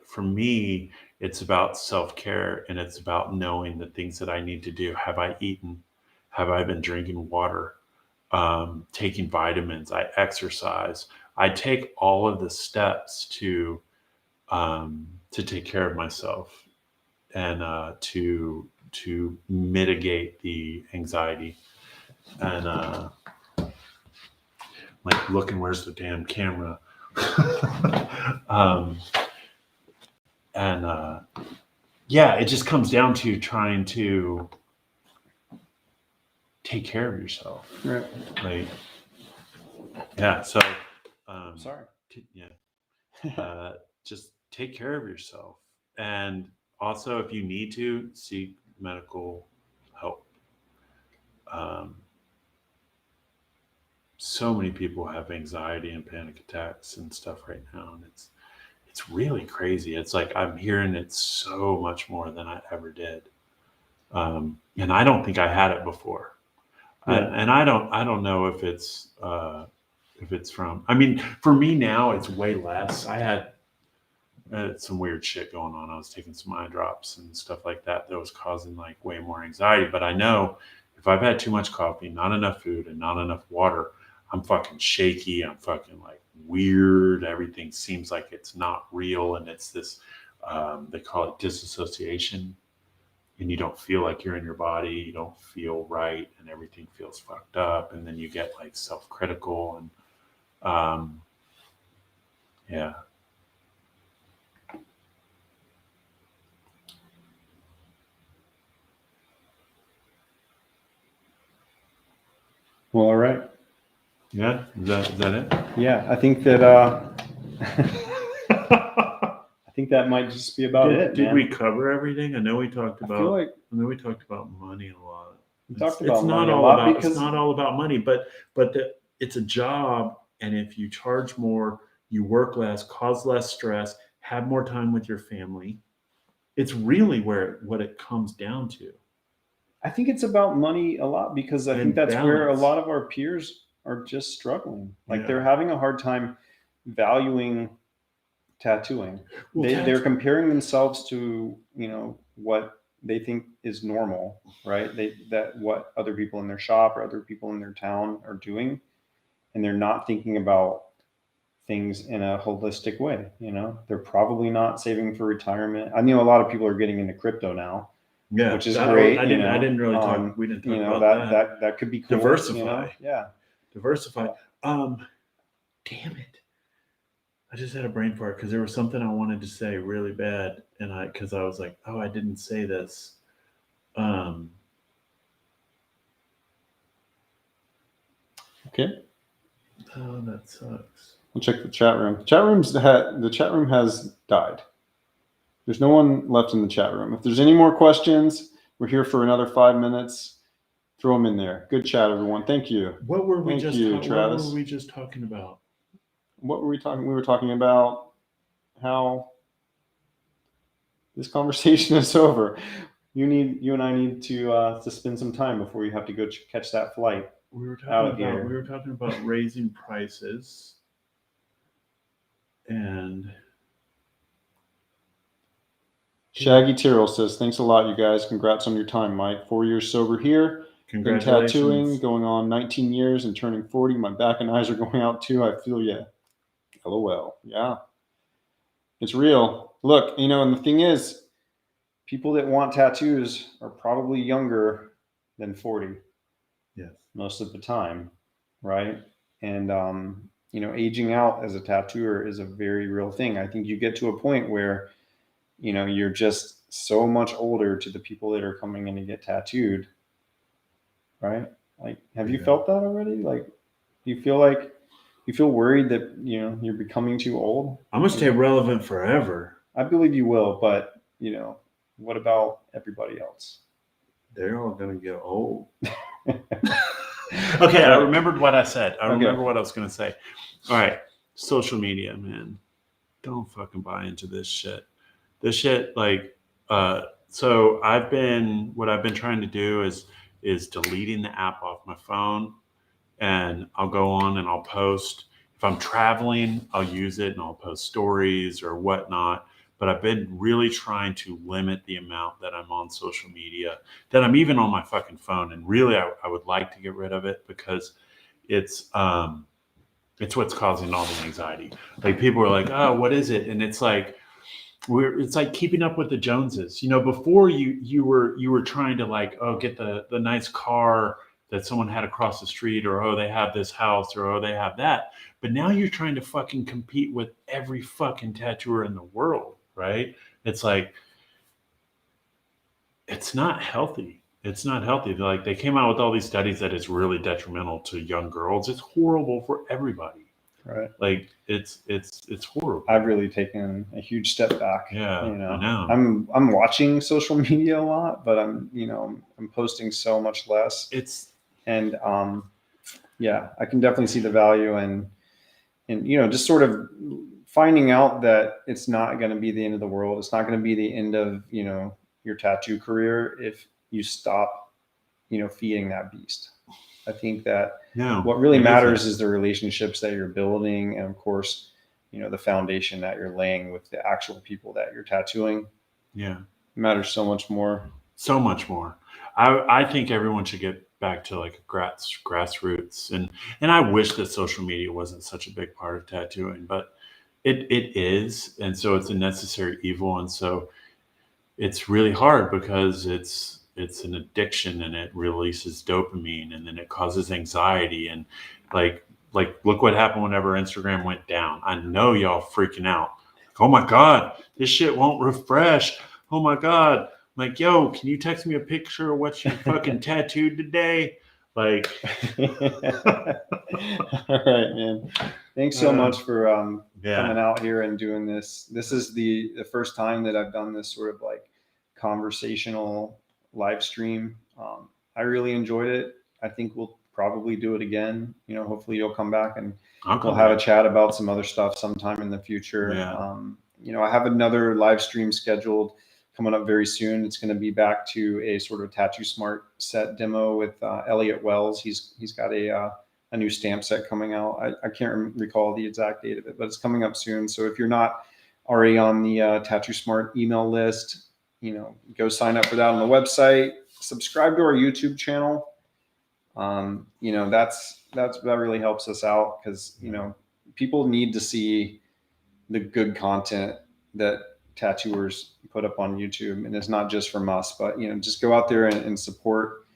For me, it's about self-care, and it's about knowing the things that I need to do. Have I eaten? Have I been drinking water? Taking vitamins? I exercise. I take all of the steps to take care of myself and to mitigate the anxiety. And looking, where's the damn camera? It just comes down to trying to take care of yourself. Right. So sorry. Just take care of yourself, and also if you need to, seek medical help. So many people have anxiety and panic attacks and stuff right now, and it's really crazy. It's like I'm hearing it so much more than I ever did, and I don't think I had it before. And I don't know if it's from. I mean, for me now, it's way less. I had some weird shit going on. I was taking some eye drops and stuff like that was causing way more anxiety. But I know if I've had too much coffee, not enough food, and not enough water, I'm fucking shaky. I'm fucking weird. Everything seems like it's not real, and it's this. They call it disassociation, and you don't feel like you're in your body. You don't feel right, and everything feels fucked up. And then you get self-critical and yeah. Well, all right. Yeah, is that it? Yeah, I think that I think that might just be about it. Did we cover everything? I know we talked about. I we talked about money a lot. It's not all about money, but it's a job, and if you charge more, you work less, cause less stress, have more time with your family. It's really what it comes down to. I think it's about money a lot, because I think that's where a lot of our peers are just struggling. They're having a hard time valuing tattooing. They're comparing themselves to, what they think is normal, right? That what other people in their shop or other people in their town are doing, and they're not thinking about things in a holistic way. They're probably not saving for retirement. I know a lot of people are getting into crypto now. Yeah, which is great. I didn't really talk. We didn't talk about that. That could be cool. Diversify. Diversify. Damn it! I just had a brain fart because there was something I wanted to say really bad, and I was like, oh, I didn't say this. Okay. Oh, that sucks. We'll check the chat room. The chat room has died. There's no one left in the chat room. If there's any more questions, we're here for another 5 minutes. Throw them in there. Good chat, everyone. Thank you. What were we just talking about? What were we talking? We were talking about how this conversation is over. You and I need to spend some time before you have to go catch that flight. We were talking about raising prices, and Shaggy Tyrrell says, "Thanks a lot, you guys. Congrats on your time, Myke. 4 years sober here. Been tattooing, going on 19 years and turning 40. My back and eyes are going out too. I feel ya. LOL. Yeah, it's real. Look, and the thing is, people that want tattoos are probably younger than 40 Yes. most of the time, right? And aging out as a tattooer is a very real thing. I think you get to a point where you're just so much older to the people that are coming in to get tattooed, right? Like, have you felt that already? Like, do you feel worried that you're becoming too old? I'm gonna stay relevant forever. I believe you will, but what about everybody else? They're all gonna get old. Okay, I remembered what I said. I remember what I was gonna say. All right, social media, man. Don't fucking buy into this shit. This shit, like, so what I've been trying to do is deleting the app off my phone, and I'll go on and I'll post. If I'm traveling, I'll use it and I'll post stories or whatnot. But I've been really trying to limit the amount that I'm on social media, that I'm even on my fucking phone. And really, I would like to get rid of it because it's what's causing all the anxiety. Like, people are like, "Oh, what is it?" And it's like, it's like keeping up with the Joneses. Before you were trying to, like, oh, get the nice car that someone had across the street, or oh, they have this house, or oh, they have that. But now you're trying to fucking compete with every fucking tattooer in the world, right? It's like, it's not healthy. It's not healthy. Like, they came out with all these studies that it's really detrimental to young girls. It's horrible for everybody. Right. Like, it's horrible. I've really taken a huge step back. Yeah, I know. I'm watching social media a lot, but I'm posting so much less. And I can definitely see the value and just sort of finding out that it's not going to be the end of the world. It's not going to be the end of your tattoo career if you stop feeding that beast. I think that what really matters is the relationships that you're building, and of course, the foundation that you're laying with the actual people that you're tattooing. Yeah, it matters so much more. So much more. I think everyone should get back to, like, grassroots, and I wish that social media wasn't such a big part of tattooing, but it is, and so it's a necessary evil, and so it's really hard because it's an addiction, and it releases dopamine, and then it causes anxiety, and like look what happened whenever Instagram went down. I know y'all freaking out. Like, oh my God, this shit won't refresh. Oh my God. I'm like, yo, can you text me a picture of what you fucking tattooed today? Like, all right, man. Thanks so much for coming out here and doing this. This is the first time that I've done this sort of like conversational live stream. I really enjoyed it. I think we'll probably do it again. Hopefully you'll come back and we'll have a chat about some other stuff sometime in the future. Yeah. I have another live stream scheduled coming up very soon. It's going to be back to a sort of Tattoo Smart set demo with Elliot Wells. He's got a new stamp set coming out. I can't recall the exact date of it, but it's coming up soon. So if you're not already on the Tattoo Smart email list, go sign up for that on the website. Subscribe to our YouTube channel. That really helps us out because people need to see the good content that tattooers put up on YouTube, and it's not just from us, but just go out there and support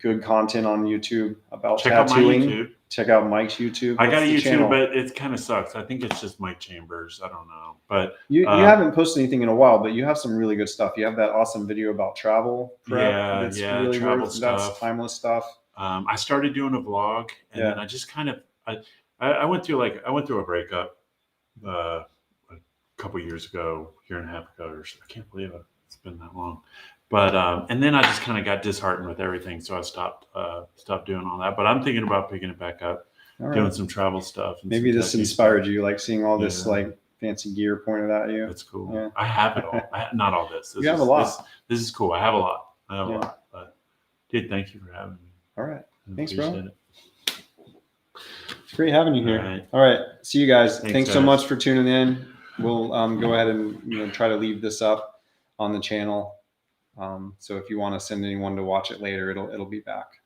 good content on YouTube about tattooing. Check out Myke's YouTube. I got a YouTube channel, but it kind of sucks. I think it's just Myke Chambers. I don't know, but you haven't posted anything in a while, but you have some really good stuff. You have that awesome video about travel prep. Really travel stuff. That's timeless stuff. I started doing a vlog, and then I just kind of I went through a breakup a couple years ago, year and a half ago, or so. I can't believe it's been that long. But and then I just kind of got disheartened with everything, so I stopped doing all that. But I'm thinking about picking it back up, doing some travel stuff. And maybe this inspired you, like seeing all this like fancy gear pointed at you. That's cool. Yeah. I have it all. Not all this. You have a lot. This is cool. I have a lot. But dude, thank you for having me. All right. Thanks, bro. It's great having you here. All right. See you guys. Thanks so much for tuning in. We'll go ahead and try to leave this up on the channel. So if you want to send anyone to watch it later, it'll be back.